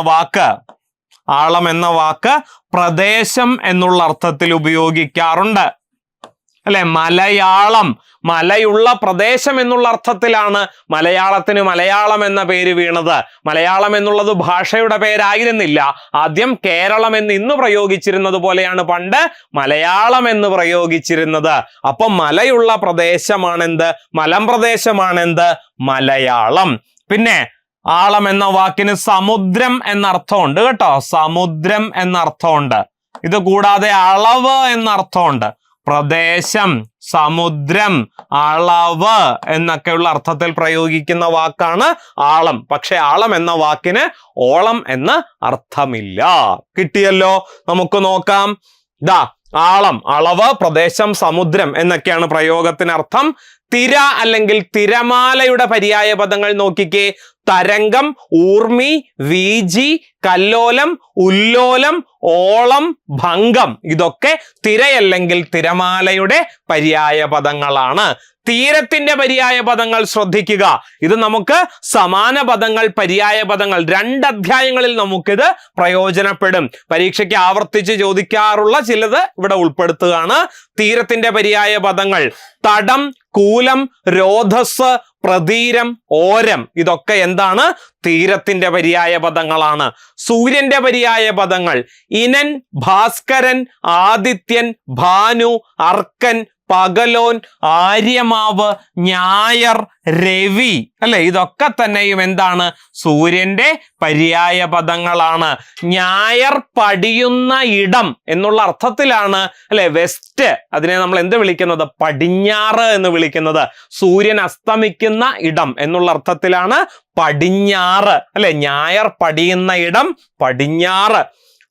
വാക്ക് പ്രദേശം എന്നുള്ള അർത്ഥത്തിൽ ഉപയോഗിക്കാറുണ്ട്. അല്ലെ? മലയാളം, മലയുള്ള പ്രദേശം എന്നുള്ള അർത്ഥത്തിലാണ് മലയാളത്തിന് മലയാളം എന്ന പേര് വീണത്. മലയാളം എന്നുള്ളത് ഭാഷയുടെ പേരായിരുന്നില്ല. ആദ്യം കേരളം എന്ന് ഇന്ന് പ്രയോഗിച്ചിരുന്നത് പോലെയാണ് പണ്ട് മലയാളം എന്ന് പ്രയോഗിച്ചിരുന്നത്. അപ്പൊ മലയുള്ള പ്രദേശമാണെന്ത്? മലമ്പ്രദേശമാണെന്ത്? മലയാളം. പിന്നെ ആളം എന്ന വാക്കിന് സമുദ്രം എന്നർത്ഥമുണ്ട് കേട്ടോ. സമുദ്രം എന്നർത്ഥമുണ്ട്. ഇത് കൂടാതെ അളവ് എന്നർത്ഥമുണ്ട്. പ്രദേശം, സമുദ്രം, അളവ് എന്നൊക്കെയുള്ള അർത്ഥത്തിൽ പ്രയോഗിക്കുന്ന വാക്കാണ് ആളം. പക്ഷെ ആളം എന്ന വാക്കിന് ഓളം എന്ന് അർത്ഥമില്ല. കിട്ടിയല്ലോ? നമുക്ക് നോക്കാം. ആളം, അളവ്, പ്രദേശം, സമുദ്രം എന്നൊക്കെയാണ് പ്രയോഗത്തിനർത്ഥം. തിര അല്ലെങ്കിൽ തിരമാലയുടെ പര്യായ പദങ്ങൾ നോക്കിക്കേ. തരംഗം, ഊർമി, വീജി, കല്ലോലം, ഉല്ലോലം, ഓളം, ഭംഗം. ഇതൊക്കെ തിരയല്ലെങ്കിൽ തിരമാലയുടെ പര്യായ പദങ്ങളാണ്. തീരത്തിന്റെ പര്യായ പദങ്ങൾ ശ്രദ്ധിക്കുക. ഇത് നമുക്ക് സമാന പദങ്ങൾ, പര്യായ പദങ്ങൾ 2 അധ്യായങ്ങളിൽ നമുക്കിത് പ്രയോജനപ്പെടും. പരീക്ഷയ്ക്ക് ആവർത്തിച്ച് ചോദിക്കാറുള്ള ചിലത് ഇവിടെ ഉൾപ്പെടുത്തുകയാണ്. തീരത്തിന്റെ പര്യായ പദങ്ങൾ തടം, കൂലം, രോധസ്, പ്രതീരം, ഓരം. ഇതൊക്കെ എന്താണ്? തീരത്തിന്റെ പര്യായ പദങ്ങളാണ്. സൂര്യന്റെ പര്യായ പദങ്ങൾ ഇനൻ, ഭാസ്കരൻ, ആദിത്യൻ, ഭാനു, അർക്കൻ, പകലോൻ, ആര്യമാവ്, ഞായർ, രവി. അല്ലെ? ഇതൊക്കെ തന്നെയും എന്താണ്? സൂര്യന്റെ പര്യായ പദങ്ങളാണ്. ഞായർ പടിയുന്ന ഇടം എന്നുള്ള അർത്ഥത്തിലാണ് അല്ലെ വെസ്റ്റ്, അതിനെ നമ്മൾ എന്ത് വിളിക്കുന്നത്? പടിഞ്ഞാറ് എന്ന് വിളിക്കുന്നത്. സൂര്യൻ അസ്തമിക്കുന്ന ഇടം എന്നുള്ള അർത്ഥത്തിലാണ് പടിഞ്ഞാറ്. അല്ലെ? ഞായർ പടിയുന്ന ഇടം പടിഞ്ഞാറ്.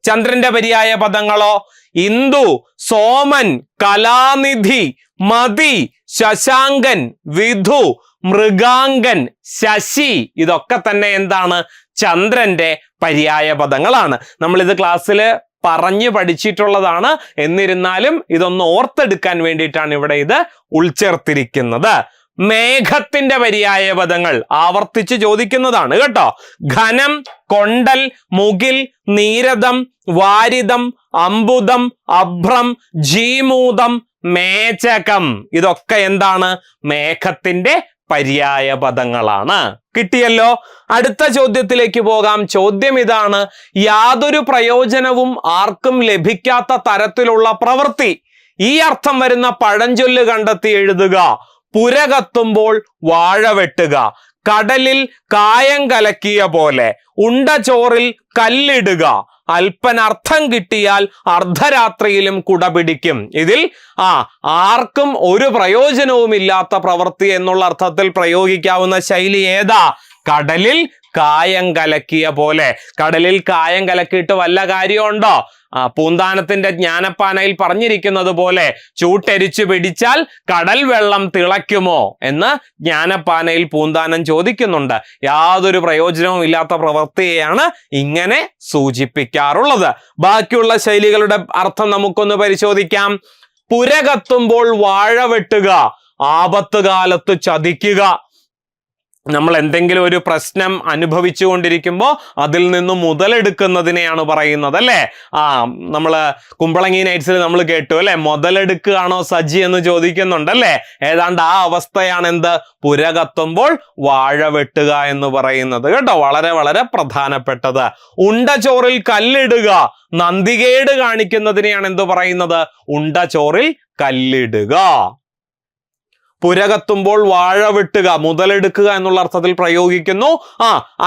ചന്ദ്രന്റെ പര്യായ പദങ്ങളോ ഇന്ദു, സോമൻ, കലാനിധി, മതി, ശശാങ്കൻ, വിധു, മൃഗാങ്കൻ, ശശി. ഇതൊക്കെ തന്നെ എന്താണ്? ചന്ദ്രന്റെ പര്യായ പദങ്ങളാണ്. നമ്മളിത് ക്ലാസ്സിൽ പറഞ്ഞു പഠിച്ചിട്ടുള്ളതാണ്. എന്നിരുന്നാലും ഇതൊന്ന് ഓർത്തെടുക്കാൻ വേണ്ടിയിട്ടാണ് ഇവിടെ ഇത് ഉൾച്ചേർത്തിരിക്കുന്നത്. മേഘത്തിന്റെ പര്യായ പദങ്ങൾ ആവർത്തിച്ച് ചോദിക്കുന്നതാണ് കേട്ടോ. ഘനം, കൊണ്ടൽ, മുകിൽ, നീരദം, വാരിദം, അമ്പുദം, അഭ്രം, ജീമൂതം, മേചകം. ഇതൊക്കെ എന്താണ്? മേഘത്തിന്റെ പര്യായ പദങ്ങളാണ്. കിട്ടിയല്ലോ? അടുത്ത ചോദ്യത്തിലേക്ക് പോകാം. ചോദ്യം ഇതാണ്: യാതൊരു പ്രയോജനവും ആർക്കും ലഭിക്കാത്ത തരത്തിലുള്ള പ്രവൃത്തി. ഈ അർത്ഥം വരുന്ന പഴഞ്ചൊല്ല് കണ്ടെത്തി എഴുതുക. പുര കത്തുമ്പോൾ വാഴ വെട്ടുക, കടലിൽ കായം കലക്കിയ പോലെ, ഉണ്ട ചോറിൽ കല്ലിടുക, അല്പനർത്ഥം കിട്ടിയാൽ അർദ്ധരാത്രിയിലും കുട പിടിക്കും. ഇതിൽ ആർക്കും ഒരു പ്രയോജനവുമില്ലാത്ത പ്രവൃത്തി എന്നുള്ള അർത്ഥത്തിൽ പ്രയോഗിക്കാവുന്ന ശൈലി ഏതാ? കടലിൽ കായം കലക്കിയ പോലെ. കടലിൽ കായം കലക്കിയിട്ട് വല്ല കാര്യമുണ്ടോ? പൂന്താനത്തിന്റെ ജ്ഞാനപ്പാനയിൽ പറഞ്ഞിരിക്കുന്നത് പോലെ ചൂട്ടെരിച്ചു പിടിച്ചാൽ കടൽ വെള്ളം തിളയ്ക്കുമോ എന്ന് ജ്ഞാനപ്പാനയിൽ പൂന്താനം ചോദിക്കുന്നുണ്ട്. യാതൊരു പ്രയോജനവും ഇല്ലാത്ത പ്രവൃത്തിയെയാണ് ഇങ്ങനെ സൂചിപ്പിക്കാറുള്ളത്. ബാക്കിയുള്ള ശൈലികളുടെ അർത്ഥം നമുക്കൊന്ന് പരിശോധിക്കാം. പുര കത്തുമ്പോൾ വാഴ വെട്ടുക, ആപത്ത് കാലത്ത് ചതിക്കുക. നമ്മൾ എന്തെങ്കിലും ഒരു പ്രശ്നം അനുഭവിച്ചു കൊണ്ടിരിക്കുമ്പോൾ അതിൽ നിന്ന് മുതലെടുക്കുന്നതിനെയാണ് പറയുന്നത് അല്ലേ? നമ്മള് കുമ്പളങ്ങി നൈറ്റ്സിൽ നമ്മൾ കേട്ടു അല്ലെ, മുതലെടുക്കുകയാണോ സജി എന്ന് ചോദിക്കുന്നുണ്ടല്ലേ. ഏതാണ്ട് ആ അവസ്ഥയാണ് എന്ത്? പുര കത്തുമ്പോൾ വാഴ വെട്ടുക എന്ന് പറയുന്നത് കേട്ടോ. വളരെ വളരെ പ്രധാനപ്പെട്ടത്. ഉണ്ട ചോറിൽ കല്ലിടുക, നന്ദികേട് കാണിക്കുന്നതിനെയാണ് എന്ത് പറയുന്നത്? ഉണ്ട ചോറിൽ കല്ലിടുക. പുര കത്തുമ്പോൾ വാഴ വെട്ടുക, മുതലെടുക്കുക എന്നുള്ള അർത്ഥത്തിൽ പ്രയോഗിക്കുന്നു.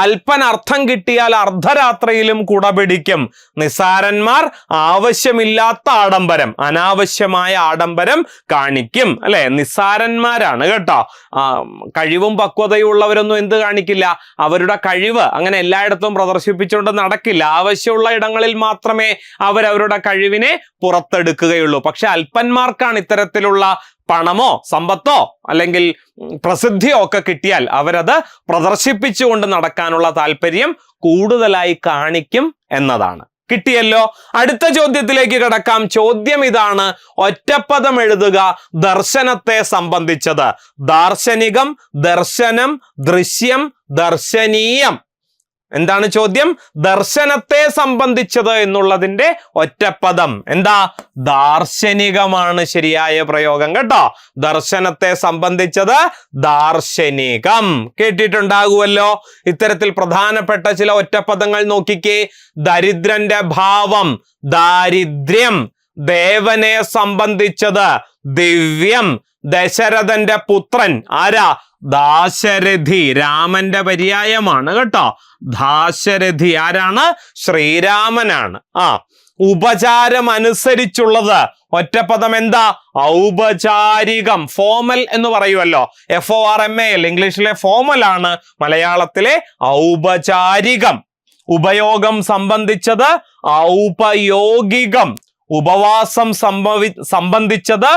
അല്പനർത്ഥം കിട്ടിയാൽ അർദ്ധരാത്രിയിലും കുട പിടിക്കും. നിസാരന്മാർ ആവശ്യമില്ലാത്ത ആഡംബരം, അനാവശ്യമായ ആഡംബരം കാണിക്കും അല്ലെ. നിസാരന്മാരാണ് കേട്ടോ. കഴിവും പക്വതയും ഉള്ളവരൊന്നും എന്ത് കാണിക്കില്ല? അവരുടെ കഴിവ് അങ്ങനെ എല്ലായിടത്തും പ്രദർശിപ്പിച്ചുകൊണ്ട് നടക്കില്ല. ആവശ്യമുള്ള ഇടങ്ങളിൽ മാത്രമേ അവരവരുടെ കഴിവിനെ പുറത്തെടുക്കുകയുള്ളൂ. പക്ഷെ അല്പന്മാർക്കാണ് ഇത്തരത്തിലുള്ള പണമോ സമ്പത്തോ അല്ലെങ്കിൽ പ്രസിദ്ധിയോ ഒക്കെ കിട്ടിയാൽ അവരത് പ്രദർശിപ്പിച്ചുകൊണ്ട് നടക്കാനുള്ള താല്പര്യം കൂടുതലായി കാണിക്കും എന്നതാണ്. കിട്ടിയല്ലോ? അടുത്ത ചോദ്യത്തിലേക്ക് കടക്കാം. ചോദ്യം ഇതാണ്: ഒറ്റപ്പദം എഴുതുക ദർശനത്തെ സംബന്ധിച്ചത്. ദാർശനികം, ദർശനം, ദൃശ്യം, ദർശനീയം. എന്താണ് ചോദ്യം? ദർശനത്തെ സംബന്ധിച്ചത് എന്നുള്ളതിന്റെ ഒറ്റപ്പദം എന്താ? ദാർശനികമാണ് ശരിയായ പ്രയോഗം കേട്ടോ. ദർശനത്തെ സംബന്ധിച്ചത് ദാർശനികം. കേട്ടിട്ടുണ്ടാകുമല്ലോ. ഇത്തരത്തിൽ പ്രധാനപ്പെട്ട ചില ഒറ്റപ്പദങ്ങൾ നോക്കിക്കേ. ദരിദ്രന്റെ ഭാവം ദാരിദ്ര്യം, ദേവനെ സംബന്ധിച്ചത് ദിവ്യം, ദശരഥന്റെ പുത്രൻ ആരാ? ദാശരഥി, രാമന്റെ പര്യായമാണ് കേട്ടോ. ദാശരഥി ആരാണ്? ശ്രീരാമനാണ്. ഉപചാരം അനുസരിച്ചുള്ളത് ഒറ്റപ്പദം എന്താ? ഔപചാരികം. ഫോമൽ എന്ന് പറയുമല്ലോ, FORMAL ഇംഗ്ലീഷിലെ ഫോമൽ ആണ്, മലയാളത്തിലെ ഔപചാരികം. ഉപയോഗം സംബന്ധിച്ചത് ഔപയോഗികം, ഉപവാസം സംബന്ധിച്ചത്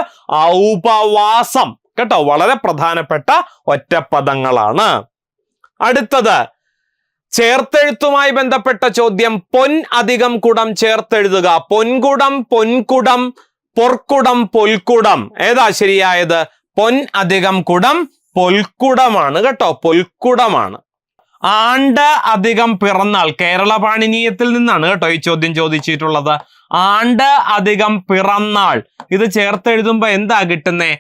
ഔപവാസം കേട്ടോ. വളരെ പ്രധാനപ്പെട്ട ഒറ്റപ്പദങ്ങളാണ്. അടുത്തത് ചേർത്തെഴുത്തുമായി ബന്ധപ്പെട്ട ചോദ്യം. പൊൻ അധികം കുടം ചേർത്തെഴുതുക. പൊൻകുടം, പൊൻകുടം, പൊർക്കുടം, പൊൽക്കുടം. ഏതാ ശരിയായത്? പൊൻ അധികം കുടം പൊൽക്കുടമാണ് കേട്ടോ, പൊൽക്കുടമാണ്. ആണ്ട് അധികം പിറന്നാൾ, കേരള പാണിനീയത്തിൽ നിന്നാണ് കേട്ടോ ഈ ചോദ്യം ചോദിച്ചിട്ടുള്ളത്. ആണ്ട് അധികം പിറന്നാൾ, ഇത് ചേർത്തെഴുതുമ്പോ എന്താ കിട്ടുന്നേ?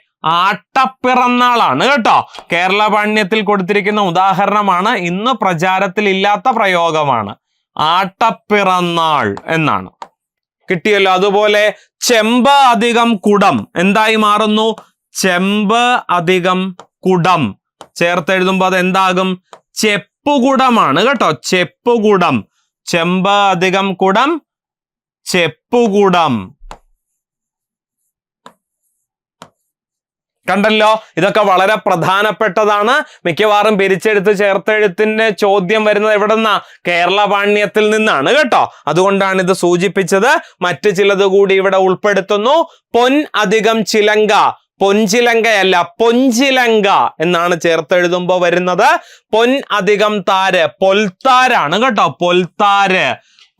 ആട്ടപ്പിറന്നാളാണ് കേട്ടോ. കേരള പാണ്ഡ്യത്തിൽ കൊടുത്തിരിക്കുന്ന ഉദാഹരണമാണ്, ഇന്ന് പ്രചാരത്തിൽ ഇല്ലാത്ത പ്രയോഗമാണ്. ആട്ടപ്പിറന്നാൾ എന്നാണ്. കിട്ടിയല്ലോ. അതുപോലെ ചെമ്പ് അധികം കുടം എന്തായി മാറുന്നു? ചെമ്പ് അധികം കുടം. ചേർത്തെഴുതുമ്പോ അത് എന്താകും? ചെപ്പുകുടമാണ് കേട്ടോ, ചെപ്പുകുടം. ചെമ്പ് അധികം കുടം ചെപ്പുകുടം. കണ്ടല്ലോ, ഇതൊക്കെ വളരെ പ്രധാനപ്പെട്ടതാണ്. മിക്കവാറും പിരിച്ചെടുത്ത് ചേർത്തെഴുത്തിന്റെ ചോദ്യം വരുന്നത് എവിടെന്നാ? കേരള പാണ്ഡ്യത്തിൽ നിന്നാണ് കേട്ടോ. അതുകൊണ്ടാണ് ഇത് സൂചിപ്പിച്ചത്. മറ്റു ചിലത് കൂടി ഇവിടെ ഉൾപ്പെടുത്തുന്നു. പൊൻ അധികം ചിലങ്ക, പൊൻചിലങ്കയല്ല പൊൻചിലങ്ക എന്നാണ് ചേർത്തെഴുതുമ്പോ വരുന്നത്. പൊൻ അധികം താര്, പൊൽത്താരാണ് കേട്ടോ, പൊൽത്താര്.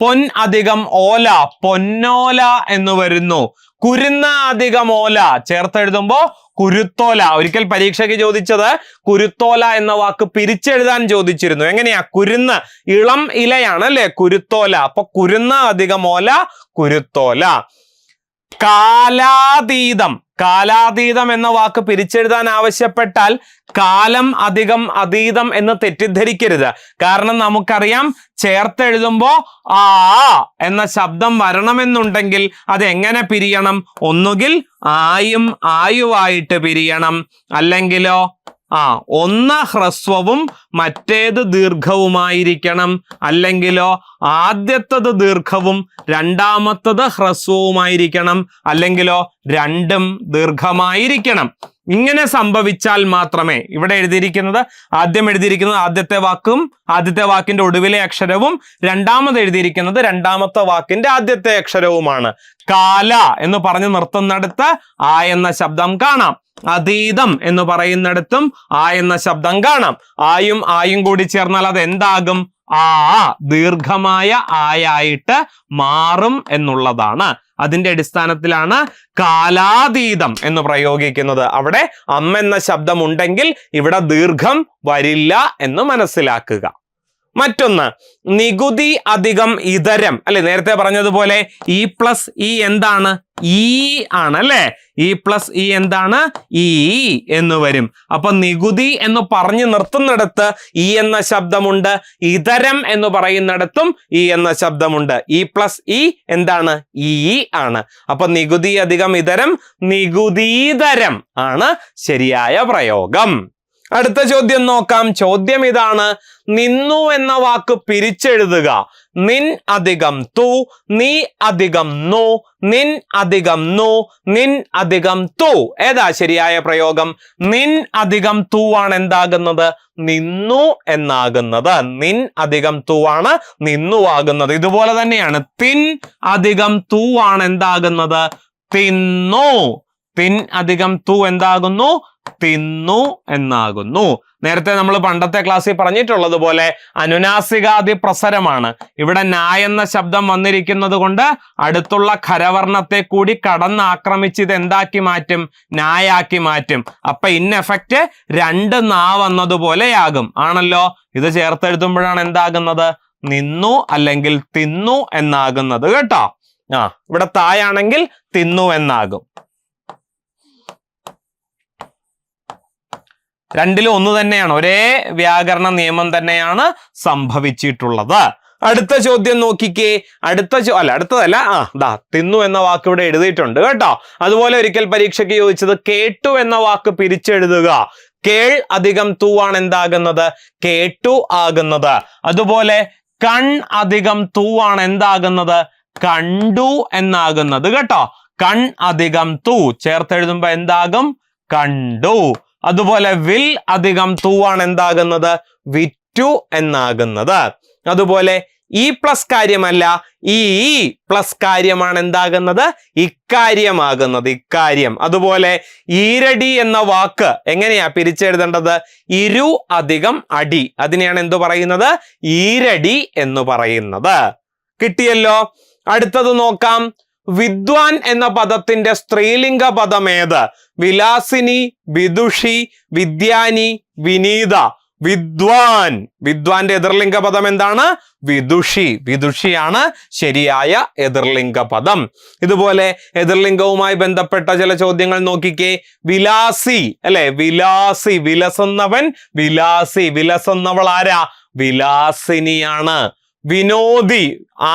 പൊൻ അധികം ഓല, പൊന്നോല എന്ന് വരുന്നു. കുരുന്ന അധികം ഓല ചേർത്തെഴുതുമ്പോ കുരുത്തോല. ഒരിക്കൽ പരീക്ഷയ്ക്ക് ചോദിച്ചത് കുരുത്തോല എന്ന വാക്ക് പിരിച്ചെഴുതാൻ ചോദിച്ചിരുന്നു. എങ്ങനെയാ? കുരുന്ന് ഇളം ഇലയാണ് അല്ലെ, കുരുത്തോല. അപ്പൊ കുരുന്ന അധികം ഓല, കുരുത്തോല. കാലാതീതം, കാലാതീതം എന്ന വാക്ക് പിരിച്ചെഴുതാൻ ആവശ്യപ്പെട്ടാൽ കാലം അധികം അതീതം എന്ന് തെറ്റിദ്ധരിക്കരുത്. കാരണം നമുക്കറിയാം ചേർത്തെഴുതുമ്പോ ആ എന്ന ശബ്ദം വരണമെന്നുണ്ടെങ്കിൽ അത് എങ്ങനെ പിരിയണം? ഒന്നുകിൽ ആയും ആയുവായിട്ട് പിരിയണം, അല്ലെങ്കിലോ ഒന്ന് ഹ്രസ്വവും മറ്റേത് ദീർഘവുമായിരിക്കണം, അല്ലെങ്കിലോ ആദ്യത്തത് ദീർഘവും രണ്ടാമത്തത് ഹ്രസ്വവുമായിരിക്കണം, അല്ലെങ്കിലോ രണ്ടും ദീർഘമായിരിക്കണം. ഇങ്ങനെ സംഭവിച്ചാൽ മാത്രമേ, ഇവിടെ എഴുതിയിരിക്കുന്നത് ആദ്യം എഴുതിയിരിക്കുന്നത് ആദ്യത്തെ വാക്കും ആദ്യത്തെ വാക്കിന്റെ ഒടുവിലെ അക്ഷരവും, രണ്ടാമത് എഴുതിയിരിക്കുന്നത് രണ്ടാമത്തെ വാക്കിന്റെ ആദ്യത്തെ അക്ഷരവുമാണ്. കാല എന്ന് പറഞ്ഞ് നിർത്തുന്നിടത്ത് ആ എന്ന ശബ്ദം കാണാം. അതീതം എന്ന് പറയുന്നിടത്തും ആ എന്ന ശബ്ദം കാണാം. ആയും ആയും കൂടി ചേർന്നാൽ അത് എന്താകും? ദീർഘമായ ആയായിട്ട് മാറും എന്നുള്ളതാണ്. അതിന്റെ അടിസ്ഥാനത്തിലാണ് കാലാതീതം എന്ന് പ്രയോഗിക്കുന്നത്. അവിടെ എന്ന ശബ്ദം ഉണ്ടെങ്കിൽ ഇവിടെ ദീർഘം വരില്ല എന്ന് മനസ്സിലാക്കുക. മറ്റൊന്ന് നികുതി അധികം ഇതരം അല്ലെ, നേരത്തെ പറഞ്ഞതുപോലെ ഇ പ്ലസ് ഇ എന്താണ്? ഈ ആണ് അല്ലെ. ഇ പ്ലസ് ഇ എന്താണ്? ഈ എന്ന് വരും. അപ്പൊ നികുതി എന്ന് പറഞ്ഞു നിർത്തുന്നിടത്ത് ഈ എന്ന ശബ്ദമുണ്ട്, ഇതരം എന്ന് പറയുന്നിടത്തും ഈ എന്ന ശബ്ദമുണ്ട്. ഇ പ്ലസ് ഇ എന്താണ്? ഈ ആണ്. അപ്പൊ നികുതി അധികം ഇതരം, നികുതീതരം ആണ് ശരിയായ പ്രയോഗം. അടുത്ത ചോദ്യം നോക്കാം. ചോദ്യം ഇതാണ്: നിന്നു എന്ന വാക്ക് പിരിച്ചെഴുതുക. നിൻ അധികം തു, നീ അധികം നു, നിൻ അധികം നു, നിൻ അധികം തു. ഏതാ ശരിയായ പ്രയോഗം? നിൻ അധികം തു ആണ് എന്താകുന്നത്? നിന്നു എന്നാകുന്നത്. നിൻ അധികം തു ആണ് നിന്നുവാകുന്നത്. ഇതുപോലെ തന്നെയാണ് തിൻ അധികം തു ആണ് എന്താകുന്നത്? തിന്നു. തിൻ അധികം തു എന്താകുന്നു? തിന്നു എന്നാകുന്നു. നേരത്തെ നമ്മൾ പണ്ടത്തെ ക്ലാസ്സിൽ പറഞ്ഞിട്ടുള്ളത് പോലെ അനുനാസികാദി പ്രസരമാണ്. ഇവിടെ ന എന്ന ശബ്ദം വന്നിരിക്കുന്നത് കൊണ്ട് അടുത്തുള്ള ഖരവർണത്തെ കൂടി കടന്നാക്രമിച്ച് ഇത് എന്താക്കി മാറ്റും? നായാക്കി മാറ്റും. അപ്പൊ ഇൻ എഫക്റ്റ് രണ്ട് നാ വന്നതുപോലെയാകും. ആണല്ലോ. ഇത് ചേർത്തെഴുതുമ്പോഴാണ് എന്താകുന്നത്? നിന്നു അല്ലെങ്കിൽ തിന്നു എന്നാകുന്നത് കേട്ടോ. ഇവിടെ തായാണെങ്കിൽ തിന്നു എന്നാകും. രണ്ടിലും ഒന്ന് തന്നെയാണ്, ഒരേ വ്യാകരണ നിയമം തന്നെയാണ് സംഭവിച്ചിട്ടുള്ളത്. അടുത്ത ചോദ്യം നോക്കിക്കേ. തിന്നു എന്ന വാക്ക് ഇവിടെ എഴുതിയിട്ടുണ്ട് കേട്ടോ. അതുപോലെ ഒരിക്കൽ പരീക്ഷയ്ക്ക് ചോദിച്ചത് കേട്ടു എന്ന വാക്ക് പിരിച്ചെഴുതുക. കേൾ അധികം തൂ ആണ് എന്താകുന്നത്? കേട്ടു ആകുന്നത്. അതുപോലെ കൺ അധികം തൂ ആണ് എന്താകുന്നത്? കണ്ടു എന്നാകുന്നത് കേട്ടോ. കൺ അധികം തൂ ചേർത്തെഴുതുമ്പോ എന്താകും? കണ്ടു. അതുപോലെ വിൽ അധികം തൂ ആണ് എന്താകുന്നത്? വിറ്റു എന്നാകുന്നത്. അതുപോലെ ഈ പ്ലസ് കാര്യമല്ല, ഈ പ്ലസ് കാര്യമാണ് എന്താകുന്നത്? ഇക്കാര്യമാകുന്നത്, ഇക്കാര്യം. അതുപോലെ ഈരടി എന്ന വാക്ക് എങ്ങനെയാ പിരിച്ചെഴുതേണ്ടത്? ഇരു അധികം അടി, അതിനെയാണ് എന്തു പറയുന്നത്? ഈരടി എന്ന് പറയുന്നത്. കിട്ടിയല്ലോ. അടുത്തത് നോക്കാം. വിദ്വാൻ എന്ന പദത്തിന്റെ സ്ത്രീലിംഗ പദം ഏത്? വിലാസിനി, വിദുഷി, വിദ്യാനി, വിനീത. വിദ്വാൻ, വിദ്വാന്റെ എതിർലിംഗ പദം എന്താണ്? വിദുഷി. വിദുഷിയാണ് ശരിയായ എതിർലിംഗ പദം. ഇതുപോലെ എതിർലിംഗവുമായി ബന്ധപ്പെട്ട ചില ചോദ്യങ്ങൾ നോക്കിക്കേ. വിലാസി അല്ലെ, വിലാസി, വിലസുന്നവൻ വിലാസി. വിലസുന്നവൾ ആരാ? വിലാസിനിയാണ്. വിനോദി,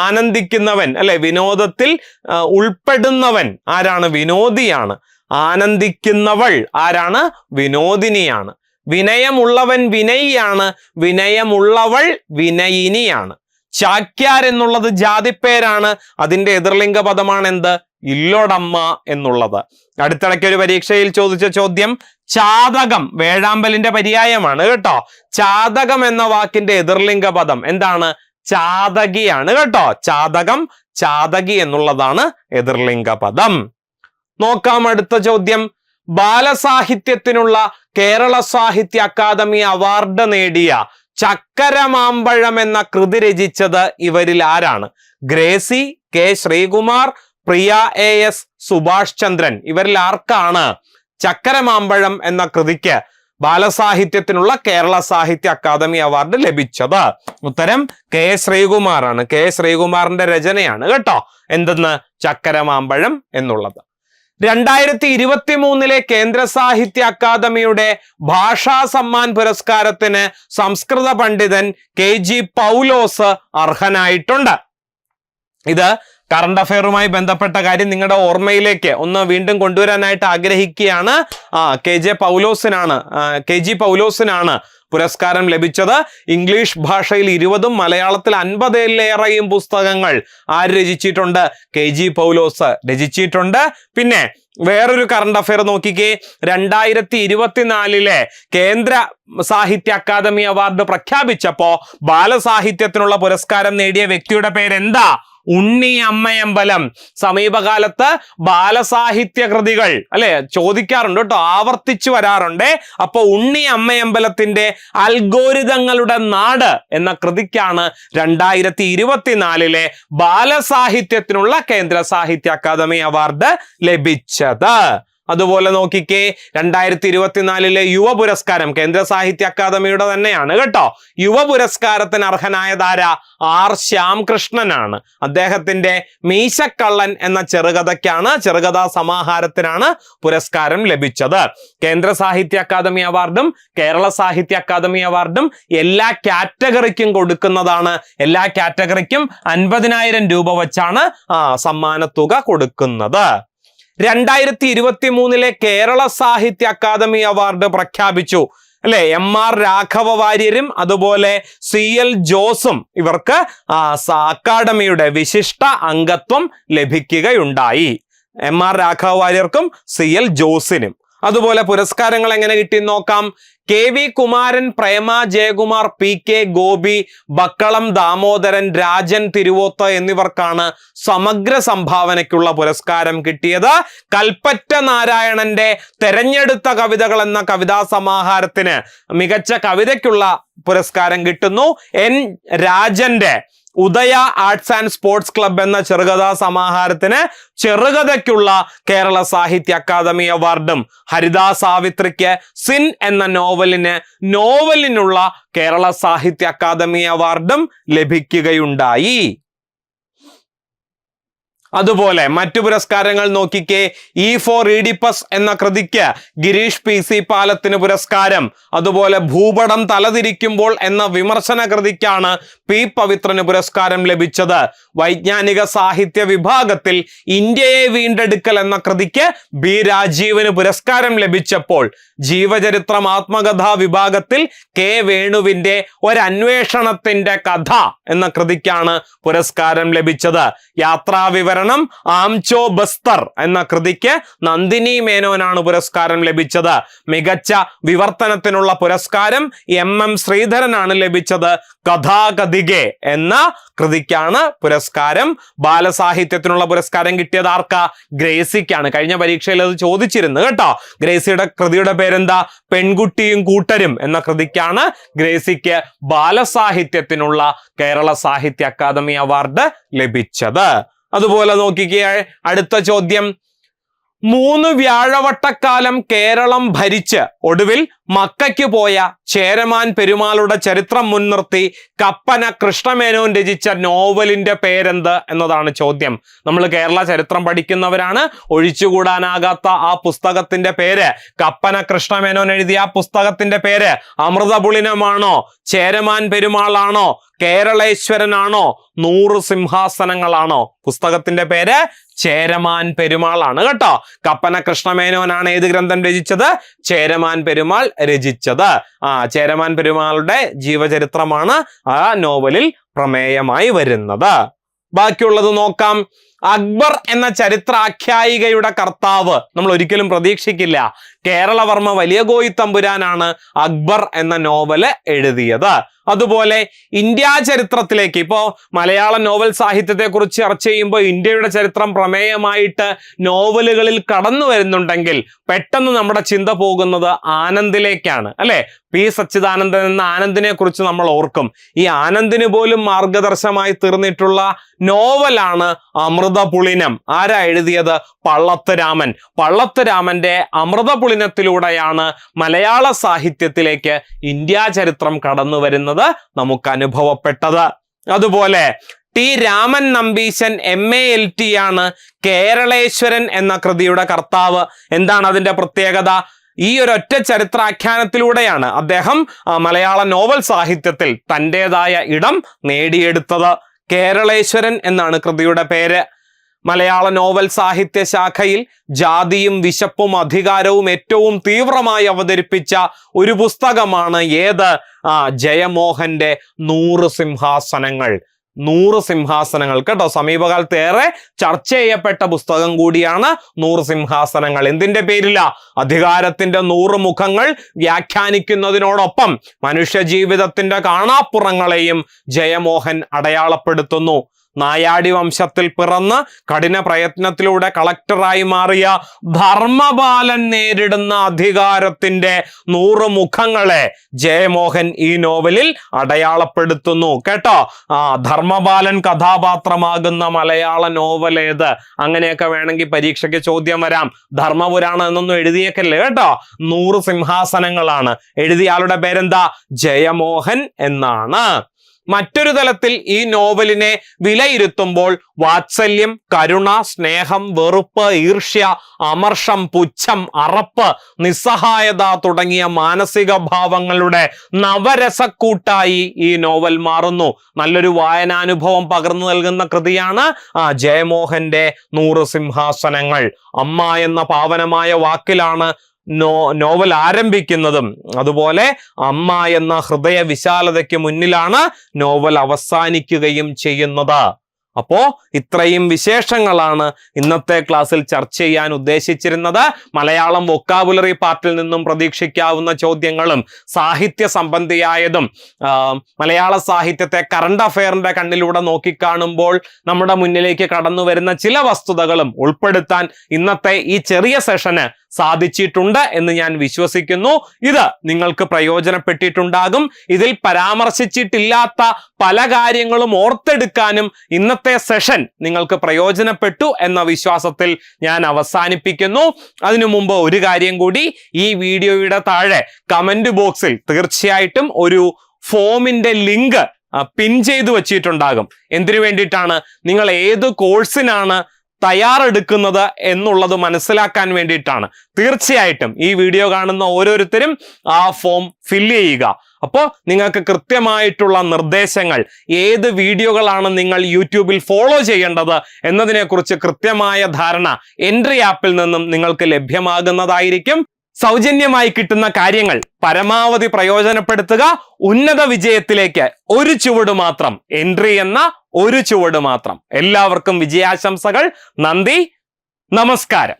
ആനന്ദിക്കുന്നവൻ അല്ലെ, വിനോദത്തിൽ ഉൾപ്പെടുന്നവൻ ആരാണ്? വിനോദിയാണ്. ആനന്ദിക്കുന്നവൾ ആരാണ്? വിനോദിനിയാണ്. വിനയമുള്ളവൻ വിനയിയാണ്. വിനയമുള്ളവൾ വിനയിനിയാണ്. ചാക്യാർ എന്നുള്ളത് ജാതിപ്പേരാണ്. അതിന്റെ എതിർലിംഗ പദമാണ് എന്ത്? ഇല്ലൊടമ്മ എന്നുള്ളത്. അടുത്തിടയ്ക്ക് ഒരു പരീക്ഷയിൽ ചോദിച്ച ചോദ്യം ചാതകം, വേഴാമ്പലിന്റെ പര്യായമാണ് കേട്ടോ. ചാതകം എന്ന വാക്കിന്റെ എതിർലിംഗ പദം എന്താണ്? ചാതകിയാണ് കേട്ടോ. ചാതകം, ചാതകി എന്നുള്ളതാണ് എതിർലിംഗ പദം. നോക്കാം അടുത്ത ചോദ്യം. ബാലസാഹിത്യത്തിനുള്ള കേരള സാഹിത്യ അക്കാദമി അവാർഡ് നേടിയ ചക്കരമാമ്പഴം എന്ന കൃതി രചിച്ചത് ഇവരിൽ ആരാണ്? ഗ്രേസി, കെ ശ്രീകുമാർ, പ്രിയ AS, സുഭാഷ് ചന്ദ്രൻ. ഇവരിൽ ആർക്കാണ് ചക്കരമാമ്പഴം എന്ന കൃതിക്ക് ബാലസാഹിത്യത്തിനുള്ള കേരള സാഹിത്യ അക്കാദമി അവാർഡ് ലഭിച്ചത്? ഉത്തരം കെ ശ്രീകുമാറാണ്. കെ ശ്രീകുമാറിന്റെ രചനയാണ് കേട്ടോ എന്തെന്ന്? ചക്കരമാമ്പഴം എന്നുള്ളത്. 2023 കേന്ദ്ര സാഹിത്യ അക്കാദമിയുടെ ഭാഷാ സമ്മാൻ പുരസ്കാരത്തിന് സംസ്കൃത പണ്ഡിതൻ KG പൗലോസ് അർഹനായിട്ടുണ്ട്. ഇത് കറണ്ട് അഫെയറുമായി ബന്ധപ്പെട്ട കാര്യം നിങ്ങളുടെ ഓർമ്മയിലേക്ക് ഒന്ന് വീണ്ടും കൊണ്ടുവരാനായിട്ട് ആഗ്രഹിക്കുകയാണ്. KG പൗലോസിനാണ് പുരസ്കാരം ലഭിച്ചത്. ഇംഗ്ലീഷ് ഭാഷയിൽ 20ഉം മലയാളത്തിൽ 50-ലേറെയും പുസ്തകങ്ങൾ ആര് രചിച്ചിട്ടുണ്ട്? KG പൗലോസ് രചിച്ചിട്ടുണ്ട്. പിന്നെ വേറൊരു കറണ്ട് അഫെയർ നോക്കിക്കേ. 2024 കേന്ദ്ര സാഹിത്യ അക്കാദമി അവാർഡ് പ്രഖ്യാപിച്ചപ്പോ ബാലസാഹിത്യത്തിനുള്ള പുരസ്കാരം നേടിയ വ്യക്തിയുടെ പേരെന്താ? ഉണ്ണി അമ്മയമ്പലം. സമീപകാലത്ത് ബാലസാഹിത്യ കൃതികൾ അല്ലെ ചോദിക്കാറുണ്ട് കേട്ടോ, ആവർത്തിച്ചു വരാറുണ്ട്. അപ്പൊ ഉണ്ണി അമ്മയമ്പലത്തിന്റെ അൽഗോരിതങ്ങളുടെ നാട് എന്ന കൃതിക്കാണ് 2024 ബാലസാഹിത്യത്തിനുള്ള കേന്ദ്ര സാഹിത്യ അക്കാദമി അവാർഡ് ലഭിച്ചത്. അതുപോലെ നോക്കിക്കേ 2024 യുവ പുരസ്കാരം കേന്ദ്ര സാഹിത്യ അക്കാദമിയുടെ തന്നെയാണ് കേട്ടോ. യുവ പുരസ്കാരത്തിന് അർഹനായതാരാ? R ശ്യാംകൃഷ്ണനാണ്. അദ്ദേഹത്തിന്റെ മീശക്കള്ളൻ എന്ന ചെറുകഥാ സമാഹാരത്തിനാണ് പുരസ്കാരം ലഭിച്ചത്. കേന്ദ്ര സാഹിത്യ അക്കാദമി അവാർഡും കേരള സാഹിത്യ അക്കാദമി അവാർഡും എല്ലാ കാറ്റഗറിക്കും കൊടുക്കുന്നതാണ്. എല്ലാ കാറ്റഗറിക്കും 50,000 രൂപ വെച്ചാണ് സമ്മാനത്തുക കൊടുക്കുന്നത്. 2023 കേരള സാഹിത്യ അക്കാദമി അവാർഡ് പ്രഖ്യാപിച്ചു അല്ലെ. MR രാഘവ വാര്യരും അതുപോലെ CL ജോസും ഇവർക്ക് അക്കാദമിയുടെ വിശിഷ്ട അംഗത്വം ലഭിക്കുകയുണ്ടായി. MR Raghava വാര്യർക്കും CL ജോസിനും. അതുപോലെ പുരസ്കാരങ്ങൾ എങ്ങനെ കിട്ടി നോക്കാം. KV കുമാരൻ, പ്രേമ ജയകുമാർ, PK ഗോപി, ബക്കളം ദാമോദരൻ, രാജൻ തിരുവോത്ത് എന്നിവർക്കാണ് സമഗ്ര സംഭാവനയ്ക്കുള്ള പുരസ്കാരം കിട്ടിയത്. കൽപ്പറ്റ നാരായണന്റെ തെരഞ്ഞെടുത്ത കവിതകൾ എന്ന കവിതാ സമാഹാരത്തിന് മികച്ച കവിതയ്ക്കുള്ള പുരസ്കാരം കിട്ടുന്നു. N രാജന്റെ ഉദയ ആർട്സ് ആൻഡ് സ്പോർട്സ് ക്ലബ് എന്ന ചെറുകഥാ സമാഹാരത്തിന് ചെറുകഥയ്ക്കുള്ള കേരള സാഹിത്യ അക്കാദമി അവാർഡും ഹരിത സാവിത്രിക്ക് സിൻ എന്ന നോവലിനുള്ള കേരള സാഹിത്യ അക്കാദമി അവാർഡും ലഭിക്കുകയുണ്ടായി. അതുപോലെ മറ്റു പുരസ്കാരങ്ങൾ നോക്കിക്കേ. ഇ ഫോർ ഈഡിപ്പസ് എന്ന കൃതിക്ക് ഗിരീഷ് PC പാലത്തിന് പുരസ്കാരം. അതുപോലെ ഭൂപടം തലതിരിക്കുമ്പോൾ എന്ന വിമർശന കൃതിക്കാണ് P പവിത്രന് പുരസ്കാരം ലഭിച്ചത്. വൈജ്ഞാനിക സാഹിത്യ വിഭാഗത്തിൽ ഇന്ത്യയെ വീണ്ടെടുക്കൽ എന്ന കൃതിക്ക് B രാജീവിന് പുരസ്കാരം ലഭിച്ചപ്പോൾ ജീവചരിത്രം ആത്മകഥാ വിഭാഗത്തിൽ K വേണുവിന്റെ ഒരന്വേഷണത്തിന്റെ കഥ എന്ന കൃതിക്കാണ് പുരസ്കാരം ലഭിച്ചത്. യാത്രാവിവരണം ആംചോ ബസ്തർ എന്ന കൃതിക്ക് നന്ദിനി മേനോനാണ് പുരസ്കാരം ലഭിച്ചത്. മികച്ച വിവർത്തനത്തിനുള്ള പുരസ്കാരം MM ശ്രീധരനാണ് ലഭിച്ചത്. കഥാകഥികെ എന്ന കൃതിക്കാണ് പുരസ്കാരം. ബാലസാഹിത്യത്തിനുള്ള പുരസ്കാരം കിട്ടിയത് ആർക്കാ? ഗ്രേസിക്കാണ്. കഴിഞ്ഞ പരീക്ഷയിൽ അത് ചോദിച്ചിരുന്നു കേട്ടോ. ഗ്രേസിയുടെ കൃതിയുടെ പേരെന്താ? പെൺകുട്ടിയും കൂട്ടരും എന്ന കൃതിക്കാണ് ഗ്രേസിക്ക് ബാലസാഹിത്യത്തിനുള്ള കേരള സാഹിത്യ അക്കാദമി അവാർഡ് ലഭിച്ചത്. അതുപോലെ നോക്കിക്കേ, അടുത്ത ചോദ്യം. 3 വ്യാഴവട്ടക്കാലം കേരളം ഭരിച്ച് ഒടുവിൽ മക്കയ്ക്ക് പോയ ചേരമാൻ പെരുമാളുടെ ചരിത്രം മുൻനിർത്തി കപ്പന കൃഷ്ണമേനോൻ രചിച്ച നോവലിന്റെ പേരെന്ത് എന്നതാണ് ചോദ്യം. നമ്മൾ കേരള ചരിത്രം പഠിക്കുന്നവരാണ്. ഒഴിച്ചുകൂടാനാകാത്ത ആ പുസ്തകത്തിന്റെ പേര്, കപ്പന കൃഷ്ണമേനോൻ എഴുതിയ ആ പുസ്തകത്തിന്റെ പേര് അമൃതപുളിനമാണോ, ചേരമാൻ പെരുമാളാണോ, കേരളേശ്വരനാണോ, 100 സിംഹാസനങ്ങളാണോ? പുസ്തകത്തിന്റെ പേര് ചേരമാൻ പെരുമാളാണ് കേട്ടോ. കപ്പന കൃഷ്ണമേനോനാണ് ഏത് ഗ്രന്ഥം രചിച്ചത്? ചേരമാൻ പെരുമാൾ രചിച്ചത്. ചേരമാൻ പെരുമാളുടെ ജീവചരിത്രമാണ് ആ നോവലിൽ പ്രമേയമായി വരുന്നത്. ബാക്കിയുള്ളത് നോക്കാം. അക്ബർ എന്ന ചരിത്രാഖ്യായികയുടെ കർത്താവ് നമ്മൾ ഒരിക്കലും പ്രതീക്ഷിക്കില്ല. കേരളവർമ്മ വലിയ കോയി തമ്പുരാനാണ് അക്ബർ എന്ന നോവല് എഴുതിയത്. അതുപോലെ ഇന്ത്യ ചരിത്രത്തിലേക്ക്, ഇപ്പോ മലയാളം നോവൽ സാഹിത്യത്തെ കുറിച്ച് ചർച്ച ചെയ്യുമ്പോൾ ഇന്ത്യയുടെ ചരിത്രം പ്രമേയമായിട്ട് നോവലുകളിൽ കടന്നു വരുന്നുണ്ടെങ്കിൽ പെട്ടെന്ന് നമ്മുടെ ചിന്ത പോകുന്നത് ആനന്ദിലേക്കാണ്, അല്ലെ? P സച്ചിദാനന്ദൻ എന്ന ആനന്ദിനെ കുറിച്ച് നമ്മൾ ഓർക്കും. ഈ ആനന്ദിന് പോലും മാർഗദർശമായി തീർന്നിട്ടുള്ള നോവലാണ് അമൃതപുളിനം. ആരാ എഴുതിയത്? പള്ളത്ത് രാമൻ. പള്ളത്ത് രാമന്റെ അമൃതപുളിനത്തിലൂടെയാണ് മലയാള സാഹിത്യത്തിലേക്ക് ഇന്ത്യ ചരിത്രം കടന്നു വരുന്നത് നമുക്ക് അനുഭവപ്പെട്ടത്. അതുപോലെ T Raman Nambeesan MA LT ആണ് കേരളേശ്വരൻ എന്ന കൃതിയുടെ കർത്താവ്. എന്താണ് അതിന്റെ പ്രത്യേകത? ഈ ഒരൊറ്റ ചരിത്രാഖ്യാനത്തിലൂടെയാണ് അദ്ദേഹം മലയാള നോവൽ സാഹിത്യത്തിൽ തൻ്റെതായ ഇടം നേടിയെടുത്തത്. കേരളേശ്വരൻ എന്നാണ് കൃതിയുടെ പേര്. മലയാള നോവൽ സാഹിത്യ ശാഖയിൽ ജാതിയും വിശപ്പും അധികാരവും ഏറ്റവും തീവ്രമായി അവതരിപ്പിച്ച ഒരു പുസ്തകമാണ് ഏത്? ജയമോഹന്റെ 100 സിംഹാസനങ്ങൾ. 100 സിംഹാസനങ്ങൾ കേട്ടോ. സമീപകാലത്ത് ഏറെ ചർച്ച ചെയ്യപ്പെട്ട പുസ്തകം കൂടിയാണ് 100 സിംഹാസനങ്ങൾ. എന്തിന്റെ പേരില? അധികാരത്തിന്റെ 100 മുഖങ്ങൾ വ്യാഖ്യാനിക്കുന്നതിനോടൊപ്പം മനുഷ്യ ജീവിതത്തിന്റെ കാണാപ്പുറങ്ങളെയും ജയമോഹൻ അടയാളപ്പെടുത്തുന്നു. നായാടി വംശത്തിൽ പിറന്ന് കഠിന പ്രയത്നത്തിലൂടെ കളക്ടറായി മാറിയ ധർമ്മപാലൻ നേരിടുന്ന അധികാരത്തിന്റെ 100 മുഖങ്ങളെ ജയമോഹൻ ഈ നോവലിൽ അടയാളപ്പെടുത്തുന്നു കേട്ടോ. ധർമ്മപാലൻ കഥാപാത്രമാകുന്ന മലയാള നോവൽ ഏത്? അങ്ങനെയൊക്കെ വേണമെങ്കിൽ പരീക്ഷയ്ക്ക് ചോദ്യം വരാം. ധർമ്മപുരാണം എന്നൊന്നും എഴുതിയേക്കല്ലേ കേട്ടോ. 100 സിംഹാസനങ്ങളാണ്. എഴുതിയ ആളുടെ പേരെന്താ? ജയമോഹൻ എന്നാണ്. മറ്റൊരു തലത്തിൽ ഈ നോവലിനെ വിലയിരുത്തുമ്പോൾ വാത്സല്യം, കരുണ, സ്നേഹം, വെറുപ്പ്, ഈർഷ്യ, അമർഷം, പുച്ഛം, അറപ്പ്, നിസ്സഹായത തുടങ്ങിയ മാനസിക ഭാവങ്ങളുടെ നവരസക്കൂട്ടായി ഈ നോവൽ മാറുന്നു. നല്ലൊരു വായനാനുഭവം പകർന്നു നൽകുന്ന കൃതിയാണ് ജയമോഹന്റെ 100 സിംഹാസനങ്ങൾ. അമ്മ എന്ന പാവനമായ വാക്കിലാണ് നോവൽ ആരംഭിക്കുന്നതും അതുപോലെ അമ്മ എന്ന ഹൃദയ വിശാലതയ്ക്ക് മുന്നിലാണ് നോവൽ അവസാനിക്കുകയും ചെയ്യുന്നത്. അപ്പോ ഇത്രയും വിശേഷങ്ങളാണ് ഇന്നത്തെ ക്ലാസ്സിൽ ചർച്ച ചെയ്യാൻ ഉദ്ദേശിച്ചിരുന്നത്. മലയാളം വൊക്കാബുലറി പാർട്ടിൽ നിന്നും പ്രതീക്ഷിക്കാവുന്ന ചോദ്യങ്ങളും സാഹിത്യ സംബന്ധിയായതും മലയാള സാഹിത്യത്തെ കറണ്ട് അഫയറിന്റെ കണ്ണിലൂടെ നോക്കിക്കാണുമ്പോൾ നമ്മുടെ മുന്നിലേക്ക് കടന്നു വരുന്ന ചില വസ്തുതകളും ഉൾപ്പെടുത്താൻ ഇന്നത്തെ ഈ ചെറിയ സെഷന് സാധിച്ചിട്ടുണ്ട് എന്ന് ഞാൻ വിശ്വസിക്കുന്നു. ഇത് നിങ്ങൾക്ക് പ്രയോജനപ്പെട്ടിട്ടുണ്ടാകും. ഇതിൽ പരാമർശിച്ചിട്ടില്ലാത്ത പല കാര്യങ്ങളും ഓർത്തെടുക്കാനും ഇന്നത്തെ സെഷൻ നിങ്ങൾക്ക് പ്രയോജനപ്പെട്ടു എന്ന വിശ്വാസത്തിൽ ഞാൻ അവസാനിപ്പിക്കുന്നു. അതിനു മുമ്പ് ഒരു കാര്യം കൂടി, ഈ വീഡിയോയുടെ താഴെ കമന്റ് ബോക്സിൽ തീർച്ചയായിട്ടും ഒരു ഫോമിന്റെ ലിങ്ക് പിൻ ചെയ്തു വച്ചിട്ടുണ്ടാകും. എന്തിനു വേണ്ടിയിട്ടാണ്? നിങ്ങൾ ഏത് കോഴ്സിനാണ് തയ്യാറെടുക്കുന്നത് എന്നുള്ളത് മനസ്സിലാക്കാൻ വേണ്ടിയിട്ടാണ്. തീർച്ചയായിട്ടും ഈ വീഡിയോ കാണുന്ന ഓരോരുത്തരും ആ ഫോം ഫില്ല് ചെയ്യുക. അപ്പോൾ നിങ്ങൾക്ക് കൃത്യമായിട്ടുള്ള നിർദ്ദേശങ്ങൾ, ഏത് വീഡിയോകളാണ് നിങ്ങൾ യൂട്യൂബിൽ ഫോളോ ചെയ്യേണ്ടത് എന്നതിനെക്കുറിച്ച് കൃത്യമായ ധാരണ എൻട്രി ആപ്പിൽ നിന്നും നിങ്ങൾക്ക് ലഭ്യമാകുന്നതായിരിക്കും. സൗജന്യമായി കിട്ടുന്ന കാര്യങ്ങൾ പരമാവധി പ്രയോജനപ്പെടുത്തുക. ഉന്നത വിജയത്തിലേക്ക് ഒരു ചുവട് മാത്രം, എൻട്രി എന്ന ഒരു ചുവട് മാത്രം. എല്ലാവർക്കും വിജയാശംസകൾ. നന്ദി, നമസ്കാരം.